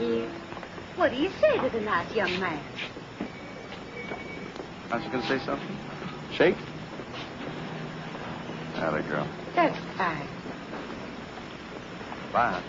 dear. What do you say to the nice young man? Aren't you going to say something? Shake? Atta girl. That's fine. Bye.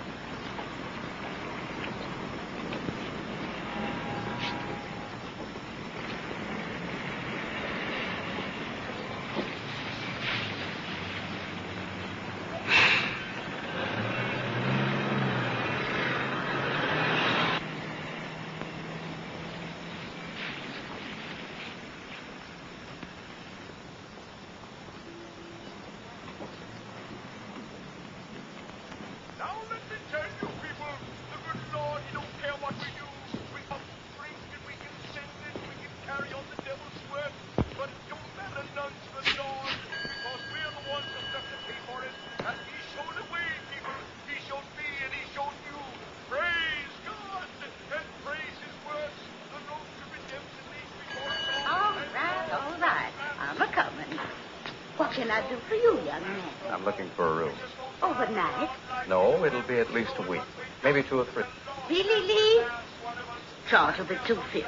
What can I do for you, young man? I'm looking for a room. Overnight? No, it'll be at least a week. Maybe 2 or 3. Really, Lee? Charge will be $2.50.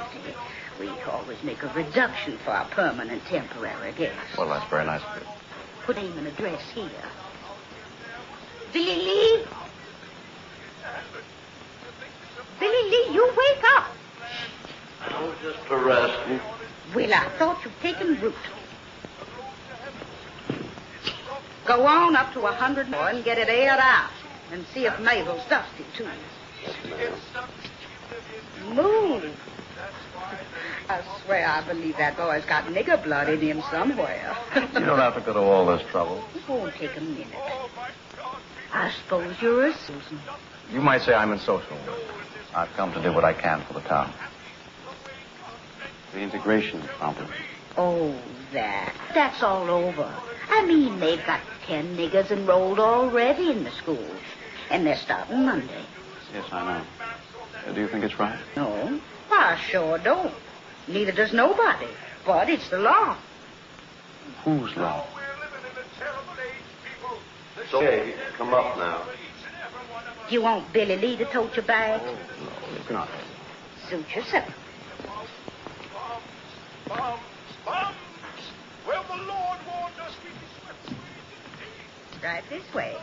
We always make a reduction for our permanent temporary guests. Well, that's very nice of you. Put name and address here. Billy Lee? Billy Lee, you wake up. Oh, just for resting. Well, I thought you'd taken root. Go on up to 100 more and get it aired out. And see if Mabel's dusty, too. Move. I swear I believe that boy's got nigger blood in him somewhere. You don't have to go to all this trouble. It won't take a minute. I suppose you're a Susan. You might say I'm in social work. I've come to do what I can for the town. The integration problem. Oh, that's all over. I mean, they've got 10 niggers enrolled already in the schools. And they're starting Monday. Yes, I know. Do you think it's right? No, I sure don't. Neither does nobody. But it's the law. Whose law? It's okay. Come up now. You want Billy Lee to tote your bag? Oh, no, it's not. Suit yourself. Bums! Well, the Lord warned us we'd be swept. Right this way.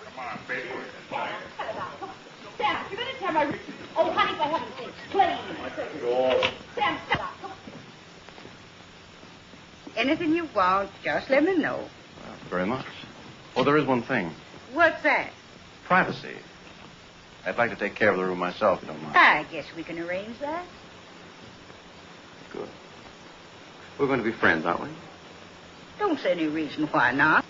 Come on, baby. Sam, you're going to tell my... Oh, honey, for heaven's sake, please. Sam, stop. Anything you want, just let me know. Very much. Oh, there is one thing. What's that? Privacy. I'd like to take care of the room myself, if you don't mind. I guess we can arrange that. Good. We're going to be friends, aren't we? Don't see any reason why not.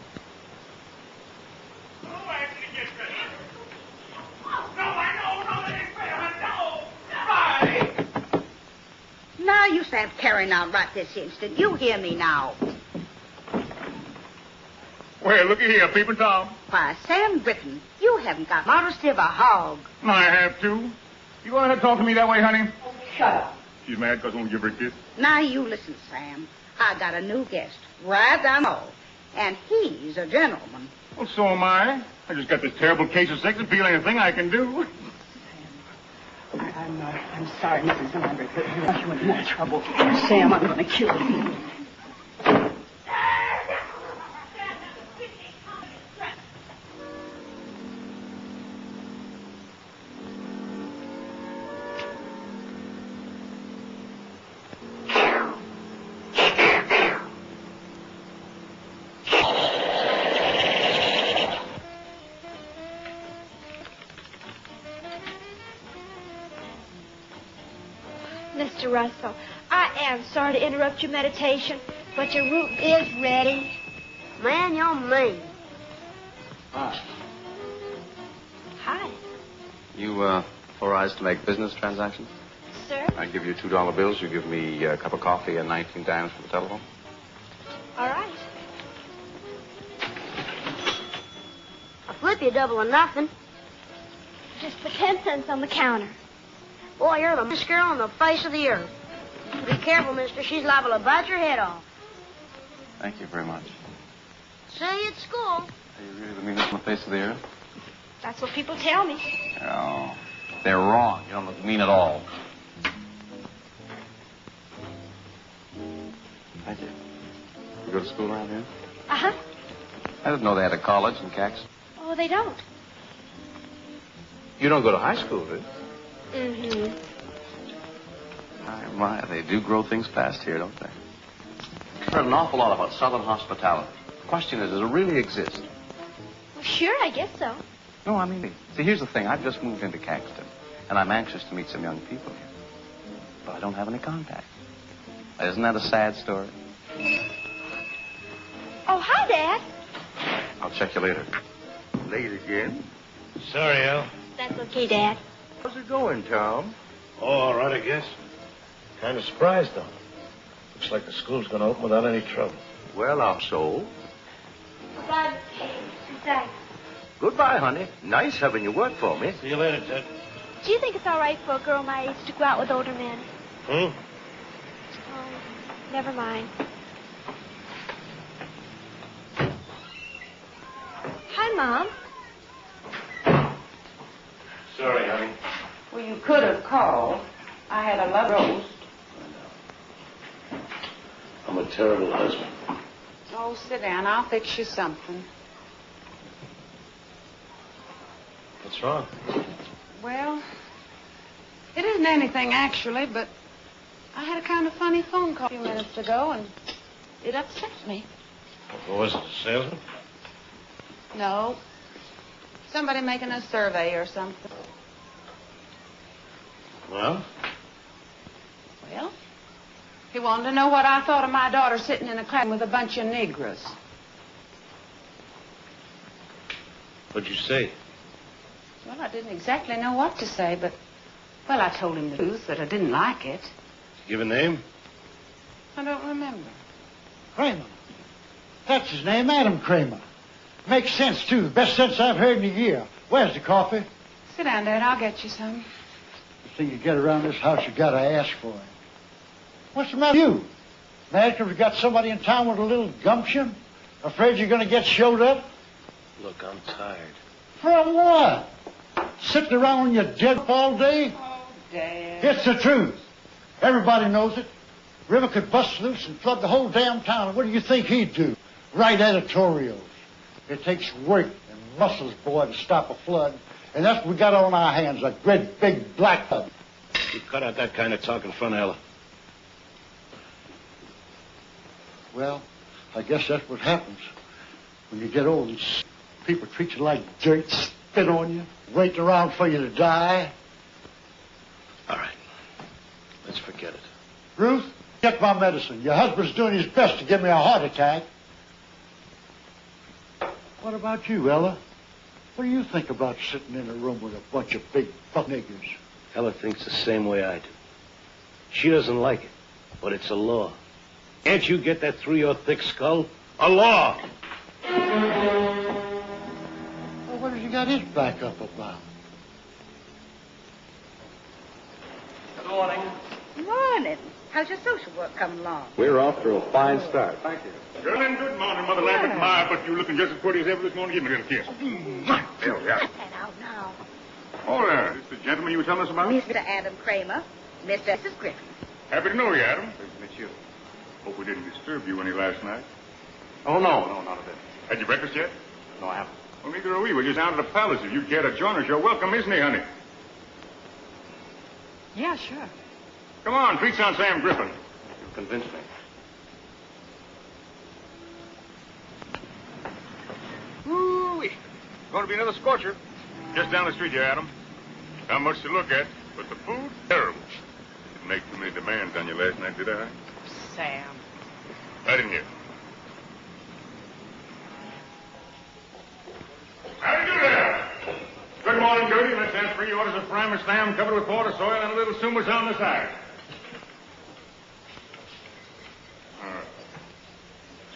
Now you stand carrying on right this instant. You hear me now. Well, looky here, Peeping Tom. Why, Sam Britton, you haven't got modesty of a hog. I have to. You going to talk to me that way, honey? Shut up. She's mad because I won't give her a kiss. Now you listen, Sam. I got a new guest right down the hall, and he's a gentleman. Well, so am I. I just got this terrible case of sex appeal. Anything I can do. I'm sorry, Mrs. Lambert, but you rush you into more trouble. Sam, I'm going to kill you. Mr. Russell, I am sorry to interrupt your meditation, but your room is ready. Man, you're mean. Hi. Hi. You, authorized to make business transactions? Sir? I give you $2 bills. You give me a cup of coffee and 19 dimes for the telephone. All right. I'll flip you a double or nothing. Just put 10 cents on the counter. Boy, you're the best girl on the face of the earth. Be careful, mister. She's liable to bite your head off. Thank you very much. See you at school. Are you really the meanest on the face of the earth? That's what people tell me. Oh. They're wrong. You don't look mean at all. I did. You go to school around here? Uh-huh. I didn't know they had a college in Caxton. Oh, they don't. You don't go to high school, do you? Mm-hmm. My, they do grow things fast here, don't they? I've heard an awful lot about Southern hospitality. The question is, does it really exist? Well, sure, I guess so. No, I mean, see, here's the thing. I've just moved into Caxton, and I'm anxious to meet some young people here. But I don't have any contact. Isn't that a sad story? Oh, hi, Dad. I'll check you later. Late again? Sorry, Al. That's okay, Dad. How's it going, Tom? Oh, all right, I guess. Kind of surprised, though. Looks like the school's going to open without any trouble. Well, I'm so. Goodbye, Thanks. Goodbye, honey. Nice having you work for me. See you later, Ted. Do you think it's all right for a girl my age to go out with older men? Hmm? Oh, never mind. Hi, Mom. Sorry, honey. Well, you could have called. I had a love roast. I'm a terrible husband. Oh, sit down. I'll fix you something. What's wrong? Well, it isn't anything, actually, but I had a kind of funny phone call a few minutes ago, and it upset me. What was it, a salesman? No. Somebody making a survey or something. Well? Well, he wanted to know what I thought of my daughter sitting in a class with a bunch of Negroes. What'd you say? Well, I didn't exactly know what to say, but, well, I told him the truth, that I didn't like it. Give a name? I don't remember. Cramer. That's his name, Adam Cramer. Makes sense, too. The best sense I've heard in a year. Where's the coffee? Sit down, Dad. I'll get you some. The thing you get around this house, you gotta ask for it. What's the matter with you? Mad 'cause we got somebody in town with a little gumption? Afraid you're gonna get showed up? Look, I'm tired. From what? Sitting around on your dead all day? Oh, Dad. It's the truth. Everybody knows it. River could bust loose and flood the whole damn town. And what do you think he'd do? Write editorials. It takes work and muscles, boy, to stop a flood. And that's what we got on our hands, a great big black tub. You cut out that kind of talk in front of Ella. Well, I guess that's what happens when you get old and people treat you like dirt, spit on you, wait around for you to die. All right. Let's forget it. Ruth, get my medicine. Your husband's doing his best to give me a heart attack. What about you, Ella? What do you think about sitting in a room with a bunch of big buck niggers? Ella thinks the same way I do. She doesn't like it, but it's a law. Can't you get that through your thick skull? A law! Well, what has he got his back up about? Good morning. Morning. How's your social work coming along? We're off to a fine start. Thank you. Girl, and good morning, Mother Lambert. My, but you looking just as pretty as ever this morning. Give me a little kiss. There we are. Cut that out now. Oh, there. This is the gentleman you were telling us about? Mr. Adam Cramer, Mr. and Mrs. Griffin. Happy to know you, Adam. Pleased to meet you. Hope we didn't disturb you any last night. Oh, no, not a bit. Had you breakfast yet? No, I haven't. Well, neither are we. We're just out of the palace. If you care to join us, you're welcome, isn't he, honey? Yeah, sure. Come on, treats on Sam Griffin. You've convinced me. Ooh-wee. Going to be another scorcher. Just down the street here, Adam. Not much to look at, but the food, terrible. Didn't make too many demands on you last night, did I? Sam. I didn't hear. How do you do there? Good morning, Gertie. Let's have 3 orders of prime slam covered with water, soil, and a little sumas on the side.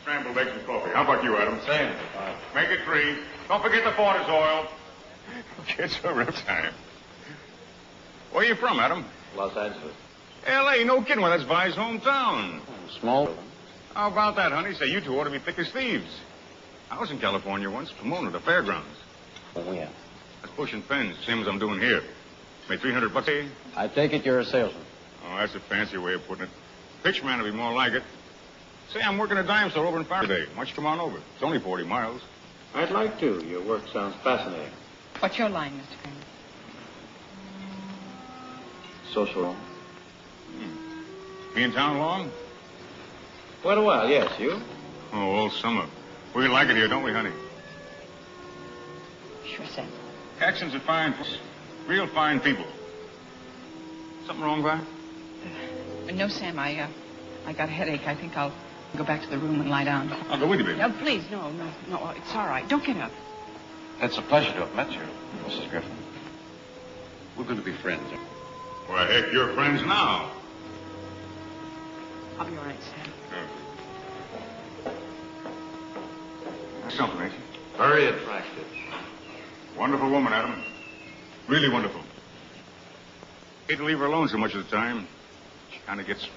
Scrambled eggs and coffee. How about you, Adam? Same. Make it 3. Don't forget the porter's oil. It's a rip time. Where are you from, Adam? Los Angeles. L.A., no kidding. Well, that's Vi's hometown. Small. How about that, honey? Say, you two ought to be thick as thieves. I was in California once, Pomona, the fairgrounds. Oh, yeah. That's pushing pens, same as I'm doing here. Make $300 a day. I take it you're a salesman. Oh, that's a fancy way of putting it. Pitch man will be more like it. Say, I'm working a dime store over in Fire today. Why don't you come on over? It's only 40 miles. I'd like to. Your work sounds fascinating. What's your line, Mr. Cramer? Social. Be in town long? Quite a while, yes. You? Oh, all summer. We like it here, don't we, honey? Sure, Sam. Caxton's a fine, real fine people. Something wrong, Vi? No, Sam, I got a headache. I think I'll go back to the room and lie down. I'll go with you, baby. No, please, no. It's all right. Don't get up. It's a pleasure to have met you, Mrs. Griffin. We're going to be friends. Why, heck, you're friends now. I'll be all right, Sam. That's something, ain't she? Very attractive. Wonderful woman, Adam. Really wonderful. Hate to leave her alone so much of the time. She kind of gets...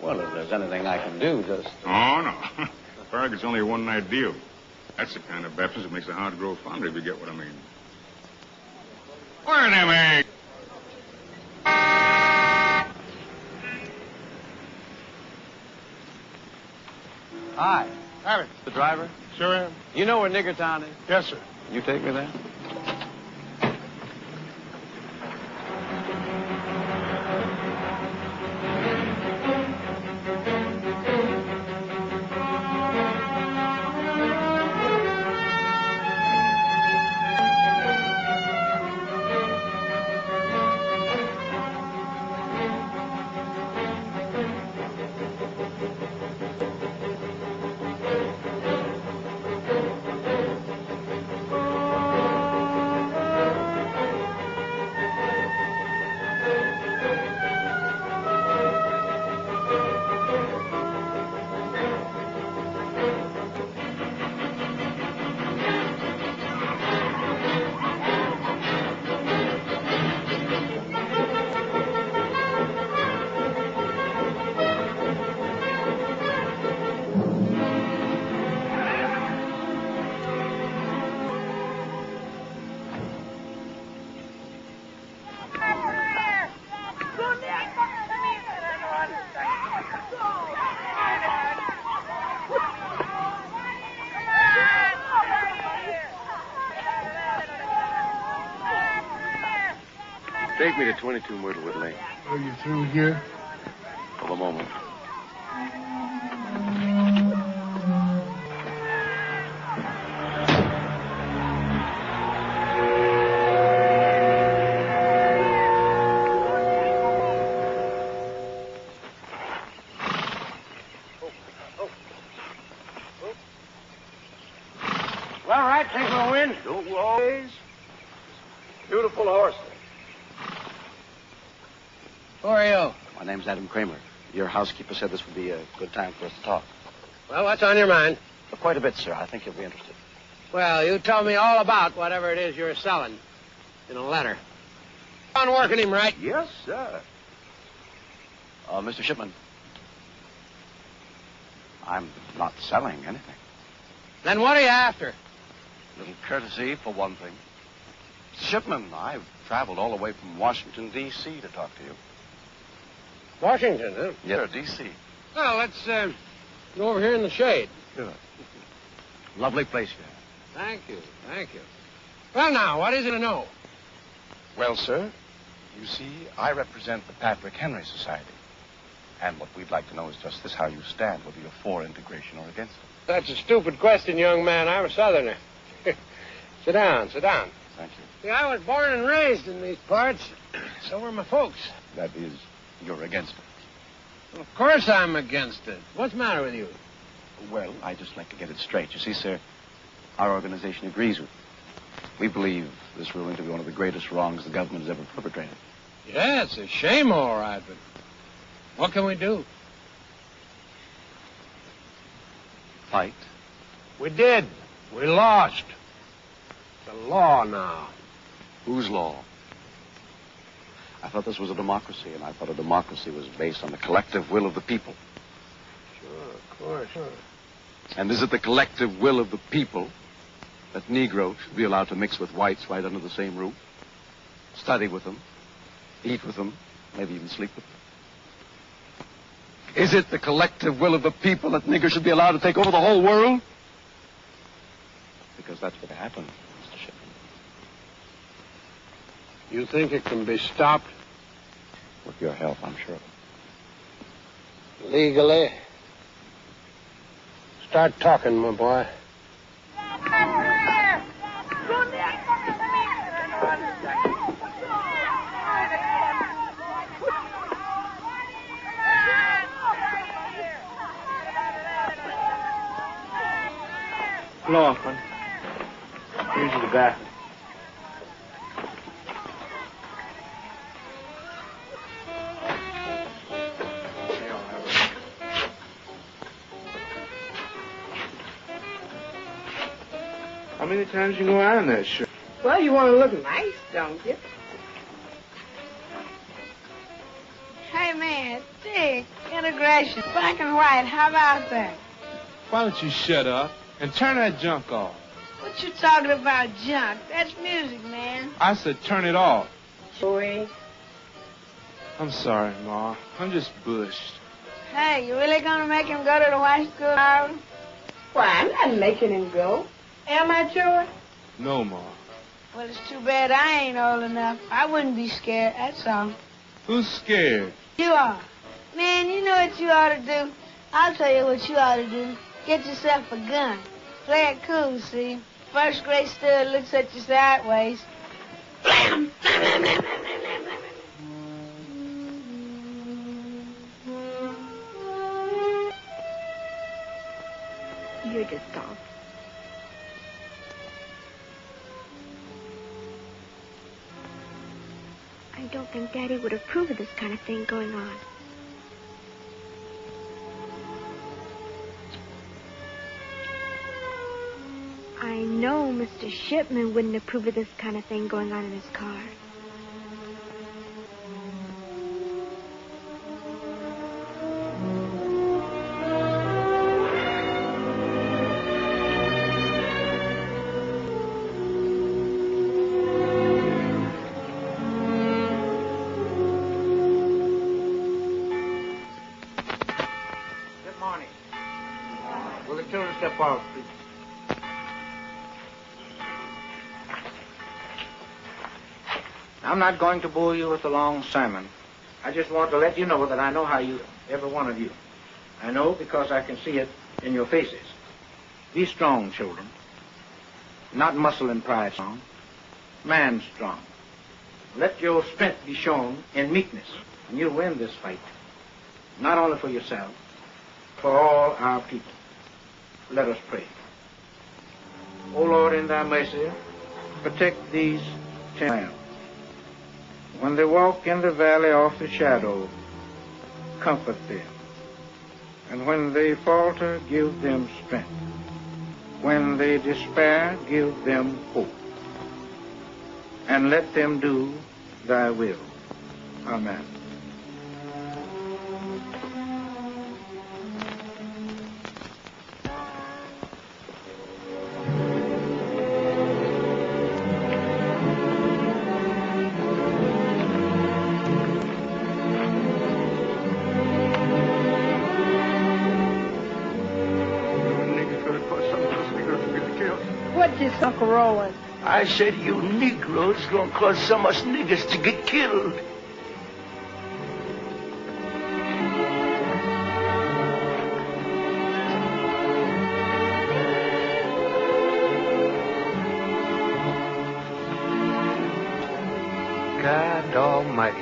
Well, if there's anything I can do, just... Oh, no. Farragut's only a one-night deal. That's the kind of baptism that makes the heart grow fonder, if you get what I mean. Where are them eggs? Hi. Howdy. The driver? Sure am. You know where Niggertown is? Yes, sir. You take me there? Take me to 22 Myrtlewood Lane. Are you through here? For the moment. Well, all right, take a win. Don't we always? Beautiful horse. Who are you? My name's Adam Cramer. Your housekeeper said this would be a good time for us to talk. Well, what's on your mind? For quite a bit, sir. I think you'll be interested. Well, you tell me all about whatever it is you're selling in a letter. On working him right. Yes, sir. Mr. Shipman, I'm not selling anything. Then what are you after? A little courtesy, for one thing. Mr. Shipman, I've traveled all the way from Washington, D.C. to talk to you. Washington, huh? Yes, sir, D.C. Well, let's go over here in the shade. Good. Lovely place you have. Thank you, thank you. Well, now, what is it to know? Well, sir, you see, I represent the Patrick Henry Society. And what we'd like to know is just this, how you stand, whether you're for integration or against it. That's a stupid question, young man. I'm a Southerner. Sit down, sit down. Thank you. See, I was born and raised in these parts. So were my folks. That is, you're against it. Well, of course I'm against it. What's the matter with you? Well, I'd just like to get it straight. You see, sir, our organization agrees with you. We believe this ruling to be one of the greatest wrongs the government has ever perpetrated. Yeah, it's a shame, all right, but what can we do? Fight? We did. We lost. It's a law now. Whose law? I thought this was a democracy, and I thought a democracy was based on the collective will of the people. Sure, of course, sure. And is it the collective will of the people that Negroes should be allowed to mix with whites right under the same roof? study with them, eat with them, maybe even sleep with them? Is it the collective will of the people that niggers should be allowed to take over the whole world? Because that's what happened, Mr. Shipman. You think it can be stopped? With your help, I'm sure. Legally? Start talking, my boy. Hello, Uncle. Here's the back. How many times you go iron that shirt? Well, you want to look nice, don't you? Hey, man, dig, integration, black and white, how about that? Why don't you shut up and turn that junk off? What you talking about, junk? That's music, man. I said turn it off. Joey. I'm sorry, Ma. I'm just bushed. Hey, you really gonna make him go to the white school tomorrow? Why, I'm not making him go. Am I, Joey? No, Ma. Well, it's too bad I ain't old enough. I wouldn't be scared, that's all. Who's scared? You are. Man, you know what you ought to do? I'll tell you what you ought to do. Get yourself a gun. Play it cool, see? First grade stud looks at you sideways. Blam! You're just off. I don't think Daddy would approve of this kind of thing going on. I know Mr. Shipman wouldn't approve of this kind of thing going on in his car. Good morning. Will the children step out, please? I'm not going to bore you with a long sermon. I just want to let you know that I know how you, every one of you. I know because I can see it in your faces. Be strong, children. Not muscle and pride strong. Man strong. Let your strength be shown in meekness, and you'll win this fight. Not only for yourself, for all our people. Let us pray. O Lord, in thy mercy, protect these 10 lambs. When they walk in the valley of the shadow, comfort them. And when they falter, give them strength. When they despair, give them hope. And let them do thy will. Amen. Uncle Roland. I said you Negroes gonna cause some of us niggers to get killed. God Almighty.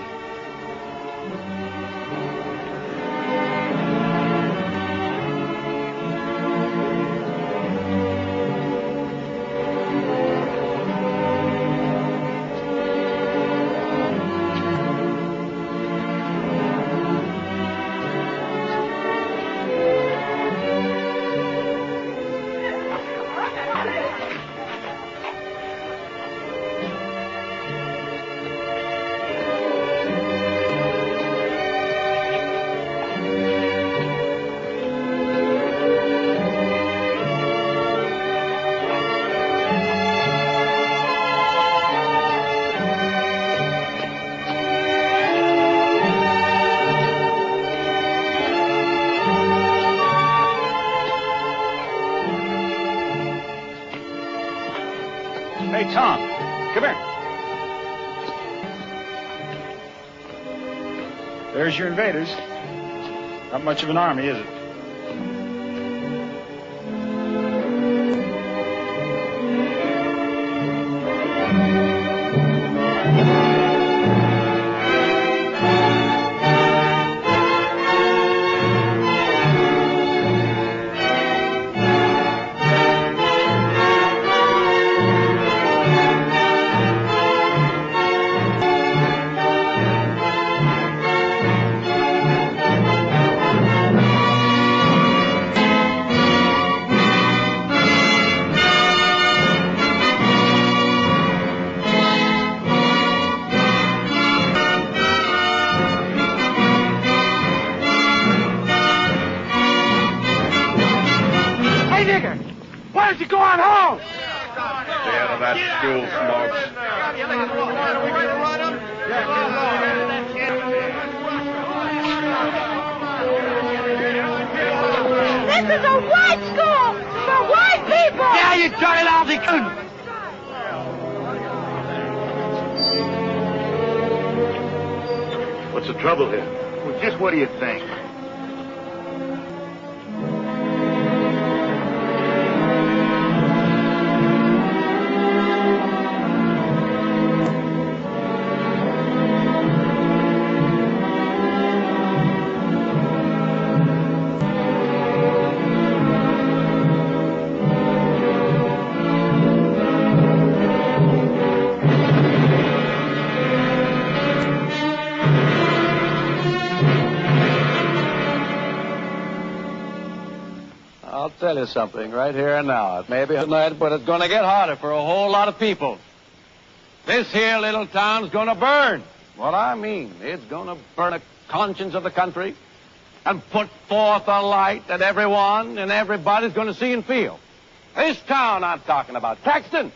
Hey, Tom, come here. There's your invaders. Not much of an army, is it? What's the trouble here? Well, just what do you think? I'll tell you something right here and now. It may be tonight, but it's going to get harder for a whole lot of people. This here little town's going to burn. What I mean, it's going to burn the conscience of the country and put forth a light that everyone and everybody's going to see and feel. This town I'm talking about, Caxton.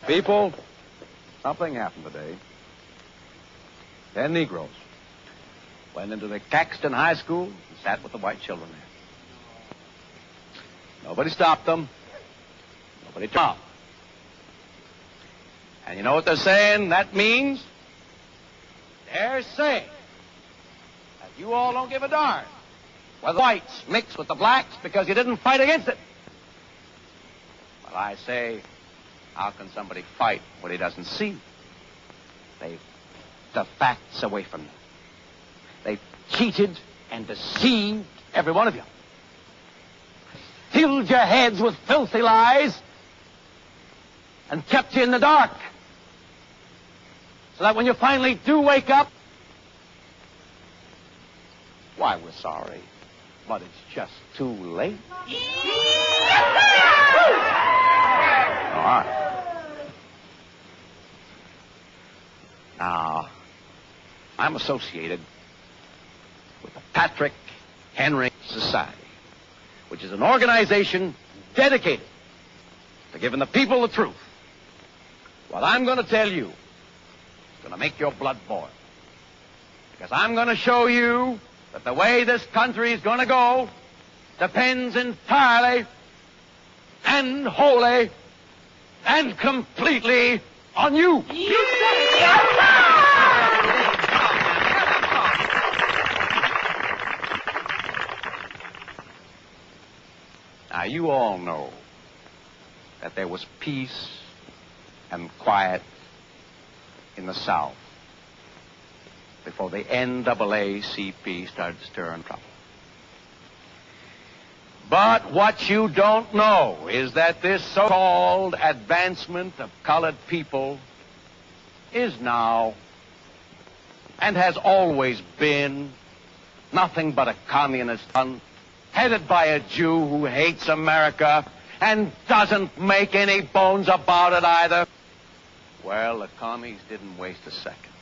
People, something happened today. 10 Negroes went into the Caxton High School and sat with the white children there. Nobody stopped them. Nobody turned. And you know what they're saying that means? They're saying that you all don't give a darn whether the whites mix with the blacks because you didn't fight against it. Well, I say, how can somebody fight what he doesn't see? They've the facts away from you. They've cheated and deceived every one of you. Filled your heads with filthy lies and kept you in the dark. So that when you finally do wake up, why, we're sorry, but it's just too late. All right. Now, I'm associated with the Patrick Henry Society, which is an organization dedicated to giving the people the truth. What I'm going to tell you is going to make your blood boil. Because I'm going to show you that the way this country is going to go depends entirely and wholly and completely on you. Now, you all know that there was peace and quiet in the South before the NAACP started stirring trouble. But what you don't know is that this so-called advancement of colored people is now and has always been nothing but a communist hunt headed by a Jew who hates America and doesn't make any bones about it either. Well, the commies didn't waste a second.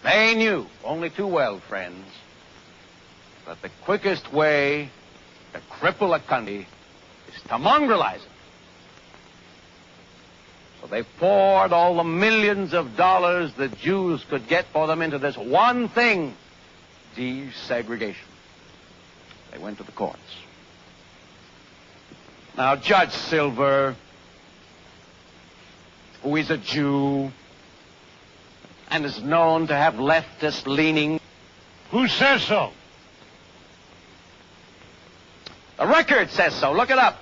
They knew only too well, friends, that the quickest way to cripple a country is to mongrelize it. So they poured all the millions of dollars the Jews could get for them into this one thing, desegregation. They went to the courts. Now, Judge Silver, who is a Jew and is known to have leftist leaning. Who says so? The record says so. Look it up.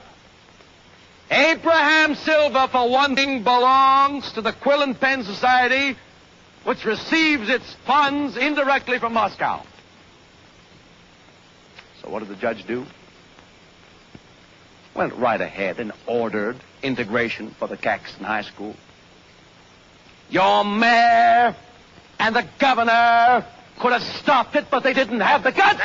Abraham Silver, for one thing, belongs to the Quill and Pen Society, which receives its funds indirectly from Moscow. So what did the judge do? Went right ahead and ordered integration for the Caxton High School. Your mayor and the governor could have stopped it, but they didn't have the guts.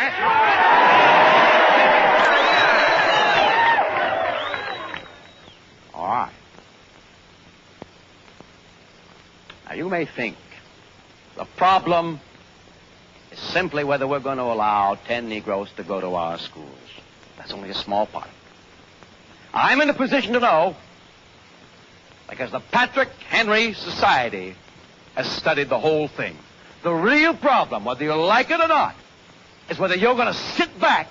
All right. Now, you may think the problem is simply whether we're going to allow 10 Negroes to go to our schools. That's only a small part. I'm in a position to know because the Patrick Henry Society has studied the whole thing. The real problem, whether you like it or not, is whether you're going to sit back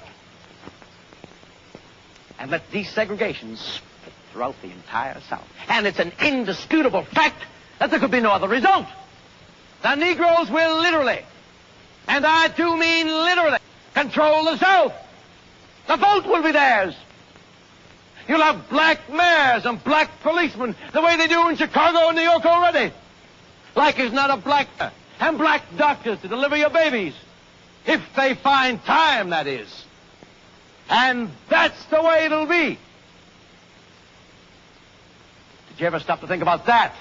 and let desegregation spread throughout the entire South. And it's an indisputable fact that there could be no other result. The Negroes will literally, and I do mean literally, control the South. The vote will be theirs. You'll have black mayors and black policemen the way they do in Chicago and New York already. Like is not a black and black doctors to deliver your babies. If they find time, that is. And that's the way it'll be. Did you ever stop to think about that?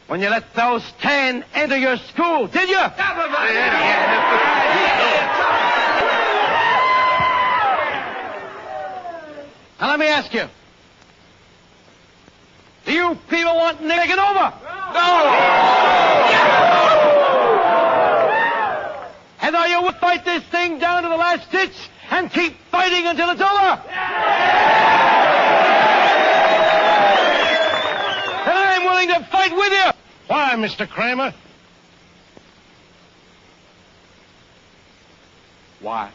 When you let those 10 enter your school, did you? Now let me ask you. Do you people want Nick taken over? No! And are you willing to fight this thing down to the last ditch and keep fighting until it's over? And I'm willing to fight with you. Why, Mr. Cramer? Why?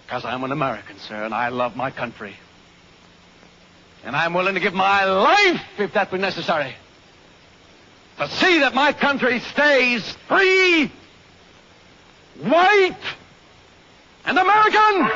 Because I'm an American, sir, and I love my country. And I'm willing to give my life, if that be necessary, to see that my country stays free, white, and American!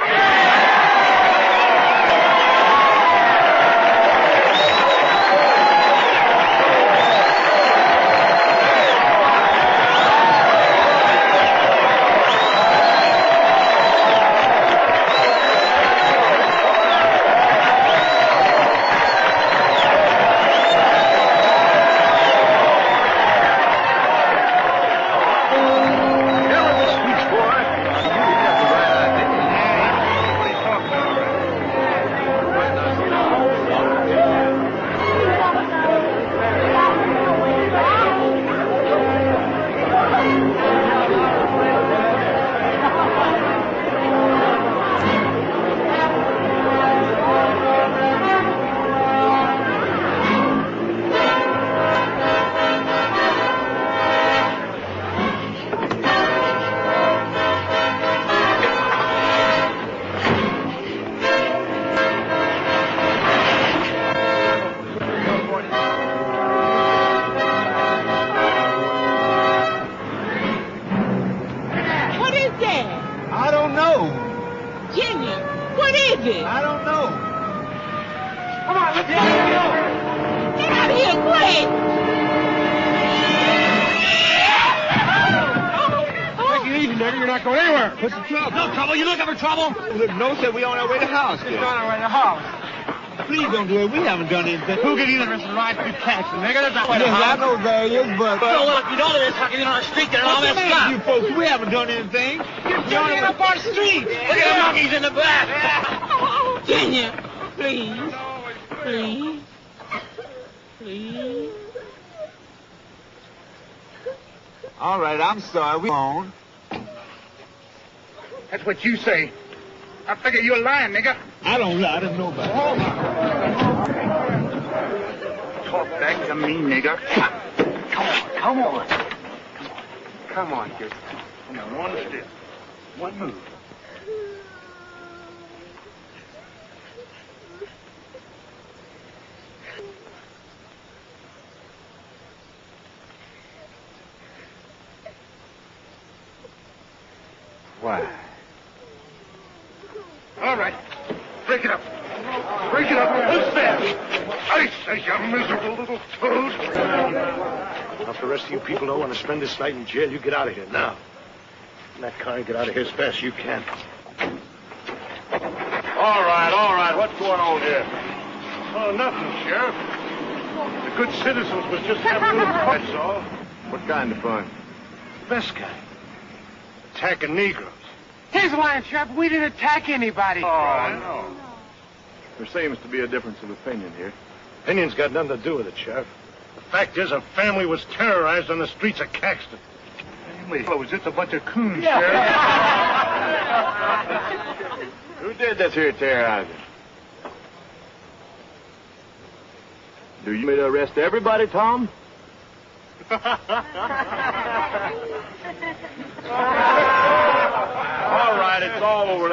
Please don't do it. We haven't done anything. Who can either Mr. Right to Caxton, nigga? That's not quite yes, I know there is, but... So, well, if you don't, it's fucking on the street getting all messed up. You folks, we haven't done anything. You're getting up our street. Look at the monkeys in the back. Kenya, please. Please. Please. All right, I'm sorry. We're on. That's what you say. I figure you're lying, nigga. I don't lie to nobody. Talk back to me, nigga. Come on. Come on, kid. Come on, one step. One move. Why? All right. Break it up. Break it up. Who's there? I say, you miserable little toad. Now, if the rest of you people don't want to spend this night in jail, you get out of here now. In that car and get out of here as fast as you can. All right. What's going on here? Oh, nothing, Sheriff. The good citizens was just having a little fun, that's all. What kind of fun? Best kind. Attacking Negroes. He's lying, Sheriff. We didn't attack anybody. Oh, no. There seems to be a difference of opinion here. Opinion's got nothing to do with it, Sheriff. The fact is, a family was terrorized on the streets of Caxton. Family? Was just a bunch of coons, Yeah. Sheriff. Who did this here terrorizing? Do you want me to arrest everybody, Tom? All right, it's all over.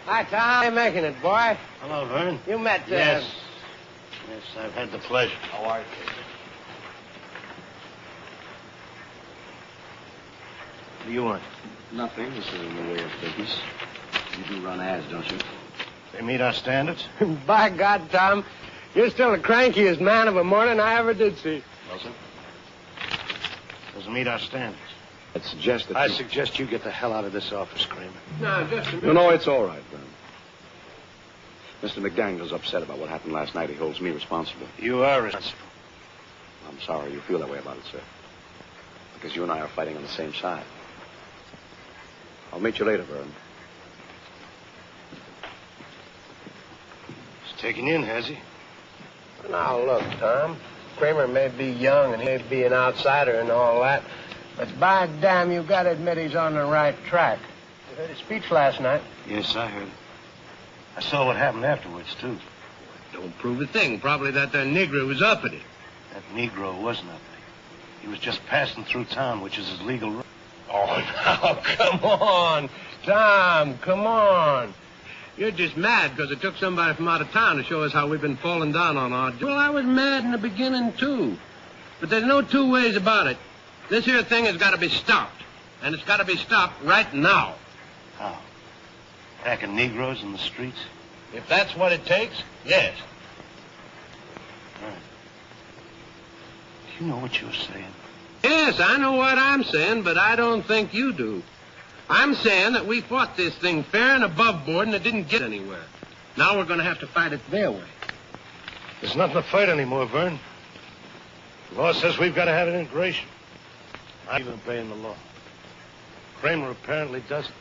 Hi, Tom. How you making it, boy? Hello, Vern. You met... Yes, I've had the pleasure. How are you? What do you want? Nothing. This is in the way of business. You do run ads, don't you? They meet our standards? By God, Tom, you're still the crankiest man of a morning I ever did see. Doesn't meet our standards. I'd suggest that I suggest you get the hell out of this office, Cramer. No, just a minute. No, it's all right, Vern. Mr. McDaniel's upset about what happened last night. He holds me responsible. You are responsible. I'm sorry you feel that way about it, sir. Because you and I are fighting on the same side. I'll meet you later, Vern. He's taking you in, has he? Now, look, Tom. Cramer may be young and he may be an outsider and all that, but by damn, you got to admit he's on the right track. You heard his speech last night. Yes, I heard it. I saw what happened afterwards, too. Don't prove a thing. Probably that there Negro was uppity. That Negro wasn't uppity. He was just passing through town, which is his legal right. Oh, now, come on. Tom, come on. You're just mad because it took somebody from out of town to show us how we've been falling down on our... Well, I was mad in the beginning, too. But there's no two ways about it. This here thing has got to be stopped. And it's got to be stopped right now. How? Attacking Negroes in the streets? If that's what it takes, yes. All right. Do you know what you're saying? Yes, I know what I'm saying, but I don't think you do. I'm saying that we fought this thing fair and above board and it didn't get anywhere. Now we're going to have to fight it their way. There's nothing to fight anymore, Vern. The law says we've got to have an integration. I'm even obeying the law. Cramer apparently doesn't.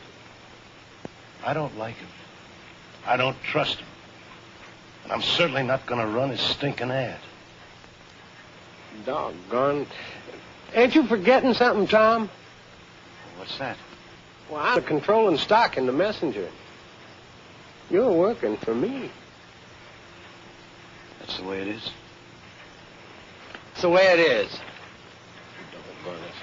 I don't like him. I don't trust him. And I'm certainly not going to run his stinking ad. Doggone. Ain't you forgetting something, Tom? What's that? Well, I'm controlling stock in the Messenger. You're working for me. That's the way it is? It's the way it is. Doggone it.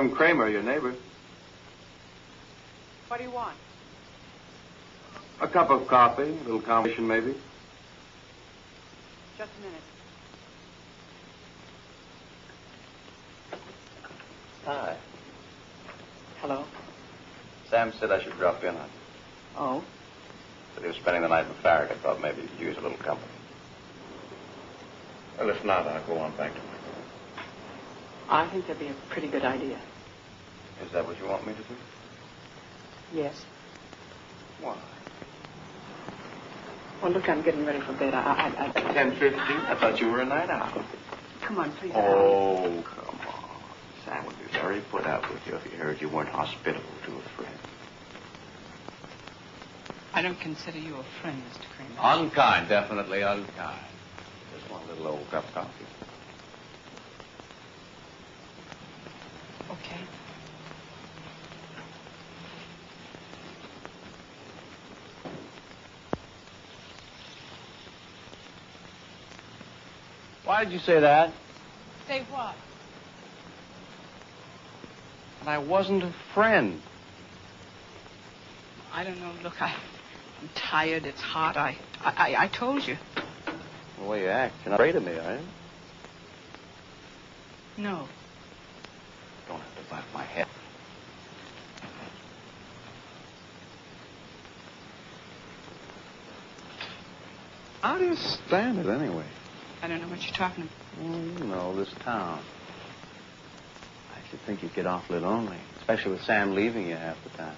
Adam Cramer, your neighbor. What do you want? A cup of coffee, a little conversation maybe. Just a minute. Hi. Hello. Sam said I should drop in on you. Oh? Said he was spending the night in Farragut. Thought maybe you could use a little company. Well, if not, I'll go on back to my room. I think that'd be a pretty good idea. Is that what you want me to do? Yes. Why? Well, look, I'm getting ready for bed. 10:50? I thought you were a night owl. Come on, please. Oh, come on. Sam would be very put out with you if he heard you weren't hospitable to a friend. I don't consider you a friend, Mr. Cramer. Unkind, definitely unkind. Just one little old cup of coffee. Okay. Why did you say that? Say what? And I wasn't a friend. I don't know. Look, I'm tired. It's hot. I told you. The way you act, you're not afraid of me, are you? No. Don't have to bite my head. How do you stand it, anyway? I don't know what you're talking about. Well, you know, this town. I should think you'd get awfully lonely, especially with Sam leaving you half the time.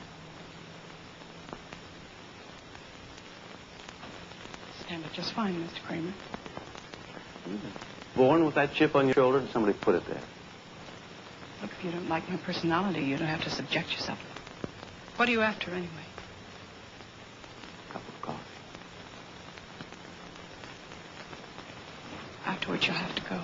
Stand it just fine, Mr. Cramer. Born with that chip on your shoulder, and somebody put it there. Look, if you don't like my personality, you don't have to subject yourself. What are you after, anyway? A cup of coffee. Afterwards, you'll have to go.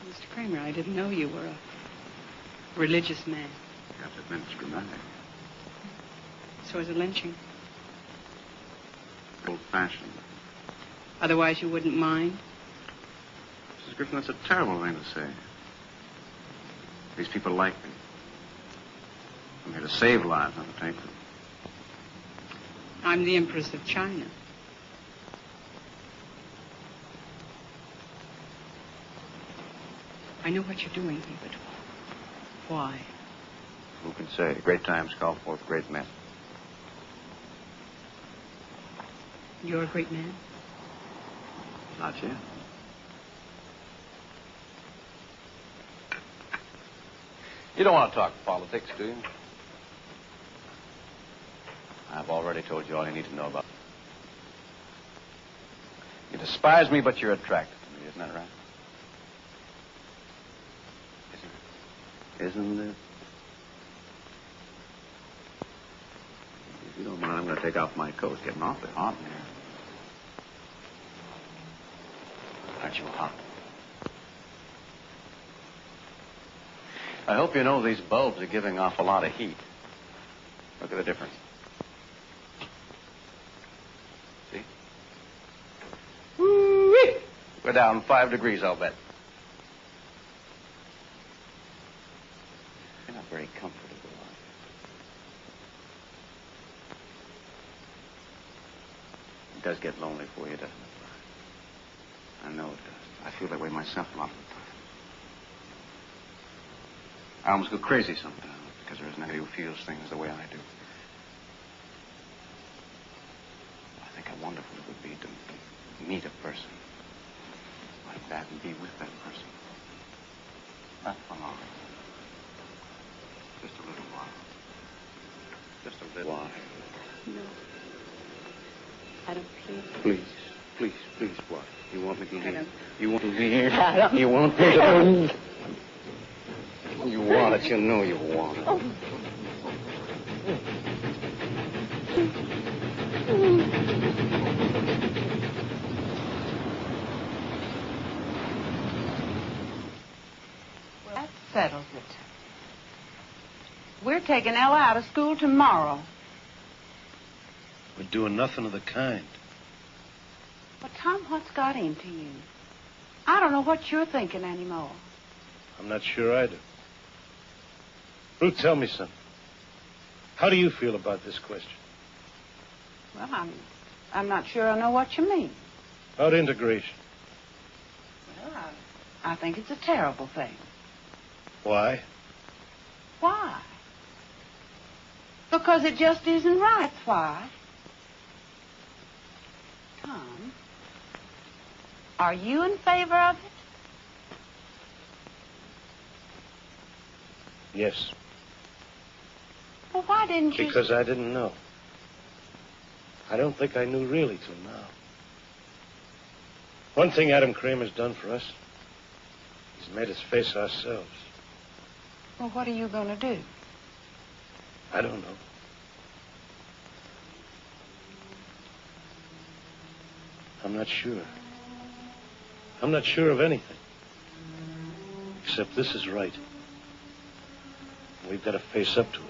Mr. Cramer, I didn't know you were a religious man. You have to admit it's dramatic. So is a lynching. Old-fashioned. Otherwise, you wouldn't mind? Mrs. Griffin, that's a terrible thing to say. These people like me. I'm here to save lives, not to take them. I'm the Empress of China. I know what you're doing here, but why? Who can say? Great times call forth great men. You're a great man? Not yet. You don't want to talk politics, do you? I've already told you all you need to know about it. You despise me, but you're attracted to me. Isn't that right? Isn't it? If you don't mind, I'm going to take off my coat. It's getting awfully hot in here. Aren't you hot? I hope you know these bulbs are giving off a lot of heat. Look at the difference. See? Woo-wee! We're down 5 degrees, I'll bet. You're not very comfortable, are you? It does get lonely for you, doesn't it? I know it does. I feel that way myself a lot of the time. I almost go crazy sometimes because there isn't anybody who feels things the way I do. I think how wonderful it would be to meet a person like that and be with that person. Not for long. Just a little while. Just a little while. No. Adam, please. Please. Please, please, what? You want me to leave? Adam. You want to leave? Adam. You want me to... You want want it. You know you want it. Oh. Well, that settles it. We're taking Ella out of school tomorrow. We're doing nothing of the kind. But, Tom, what's got into you? I don't know what you're thinking anymore. I'm not sure either. Ruth, tell me something. How do you feel about this question? Well, I'm not sure I know what you mean. About integration. Well, I think it's a terrible thing. Why? Why? Because it just isn't right. That's why. Tom, are you in favor of it? Yes. Well, why didn't you... Because I didn't know. I don't think I knew really till now. One thing Adam Cramer's done for us, he's made us face ourselves. Well, what are you going to do? I don't know. I'm not sure. I'm not sure of anything. Except this is right. We've got to face up to it.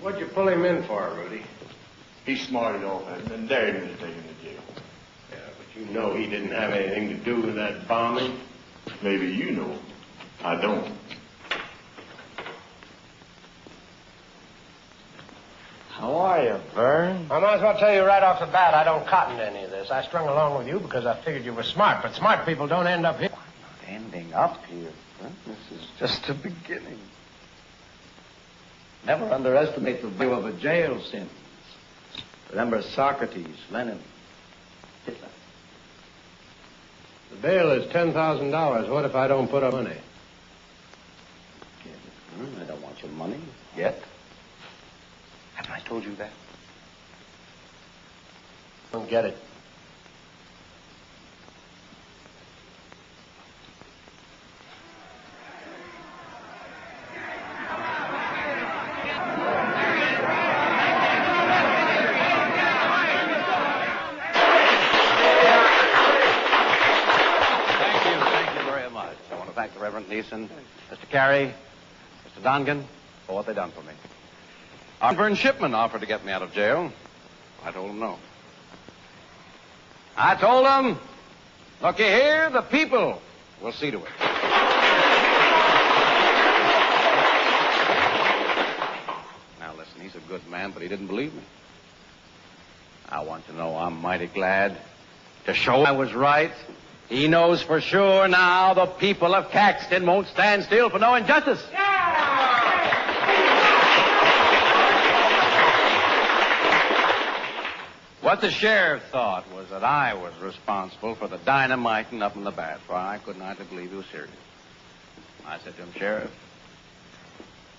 What'd you pull him in for, Rudy? He smarted off and dared me to take him to jail. Yeah, but you know he didn't have anything to do with that bombing. Maybe you know. I don't. How are you, Verne? I might as well tell you right off the bat I don't cotton to any of this. I strung along with you because I figured you were smart, but smart people don't end up here. Not ending up here. Huh? This is just the beginning. Never underestimate the value of a jail sentence. Remember Socrates, Lenin, Hitler. The bail is $10,000. What if I don't put up money? I don't want your money yet. Haven't I told you that? Don't get it. Reverend Neeson, Mr. Carey, Mr. Dongan, for what they done for me. Verne Shipman offered to get me out of jail. I told him no. I told him, looky here, the people will see to it. Now listen, he's a good man, but he didn't believe me. I want to know I'm mighty glad to show I was right. He knows for sure now the people of Caxton won't stand still for no injustice. What the sheriff thought was that I was responsible for the dynamiting up in the bath. Why, I couldn't hardly believe he was serious. I said to him, Sheriff,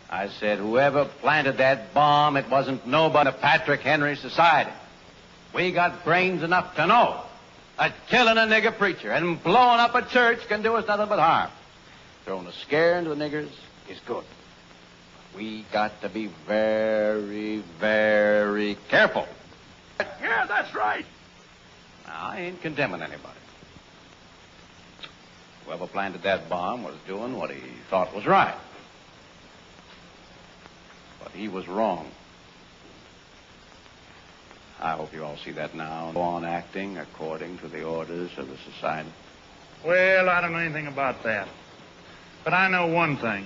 I said, whoever planted that bomb, it wasn't nobody in the Patrick Henry Society. We got brains enough to know that killing a nigger preacher and blowing up a church can do us nothing but harm. Throwing a scare into the niggers is good. We got to be very, very careful. Yeah, that's right. Now, I ain't condemning anybody. Whoever planted that bomb was doing what he thought was right. But he was wrong. I hope you all see that now. Go on acting according to the orders of the society. Well, I don't know anything about that. But I know one thing.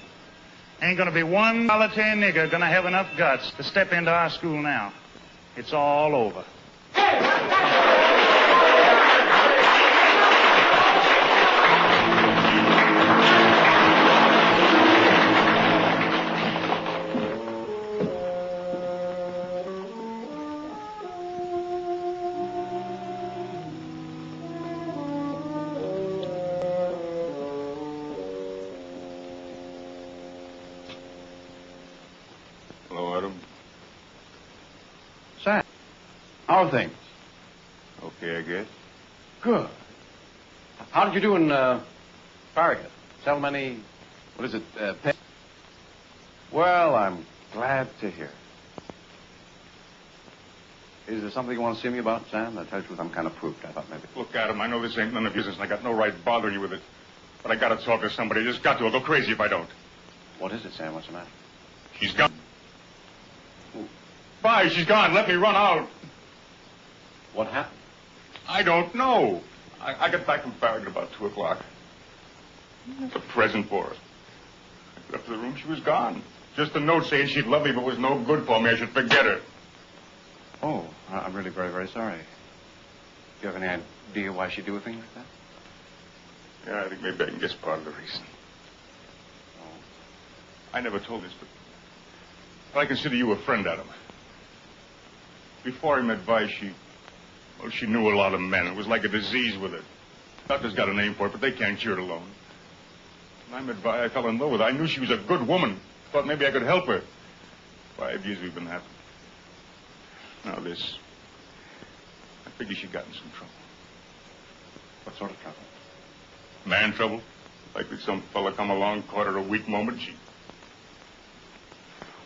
Ain't gonna be one solitary nigger gonna have enough guts to step into our school now. It's all over. Sam, how are things? Okay, I guess. Good. How did you do in Farragut? Sell many, what is it, pets? Well, I'm glad to hear. Is there something you want to see me about, Sam? To tell you the truth, I'm kind of pooped. I thought maybe. Look, Adam, I know this ain't none of your business, and I got no right bothering you with it. But I gotta talk to somebody. I just got to. I'll go crazy if I don't. What is it, Sam? What's the matter? She's gone. Bye, she's gone. Let me run out. What happened? I don't know. I got back from Farragut about 2 o'clock. It's a present for her. I got up to the room, she was gone. Just a note saying she'd love me, but was no good for me. I should forget her. Oh, I'm really very, very sorry. Do you have any idea why she'd do a thing like that? Yeah, I think maybe I can guess part of the reason. Oh. I never told this, but I consider you a friend, Adam. Before I met Vi, she knew a lot of men. It was like a disease with her. Doctors got a name for it, but they can't cure it alone. When I met Vi, I fell in love with her. I knew she was a good woman. Thought maybe I could help her. 5 years we've been happy. Now this. I figure she got in some trouble. What sort of trouble? Man trouble. Like that some fella come along, caught her a weak moment, she...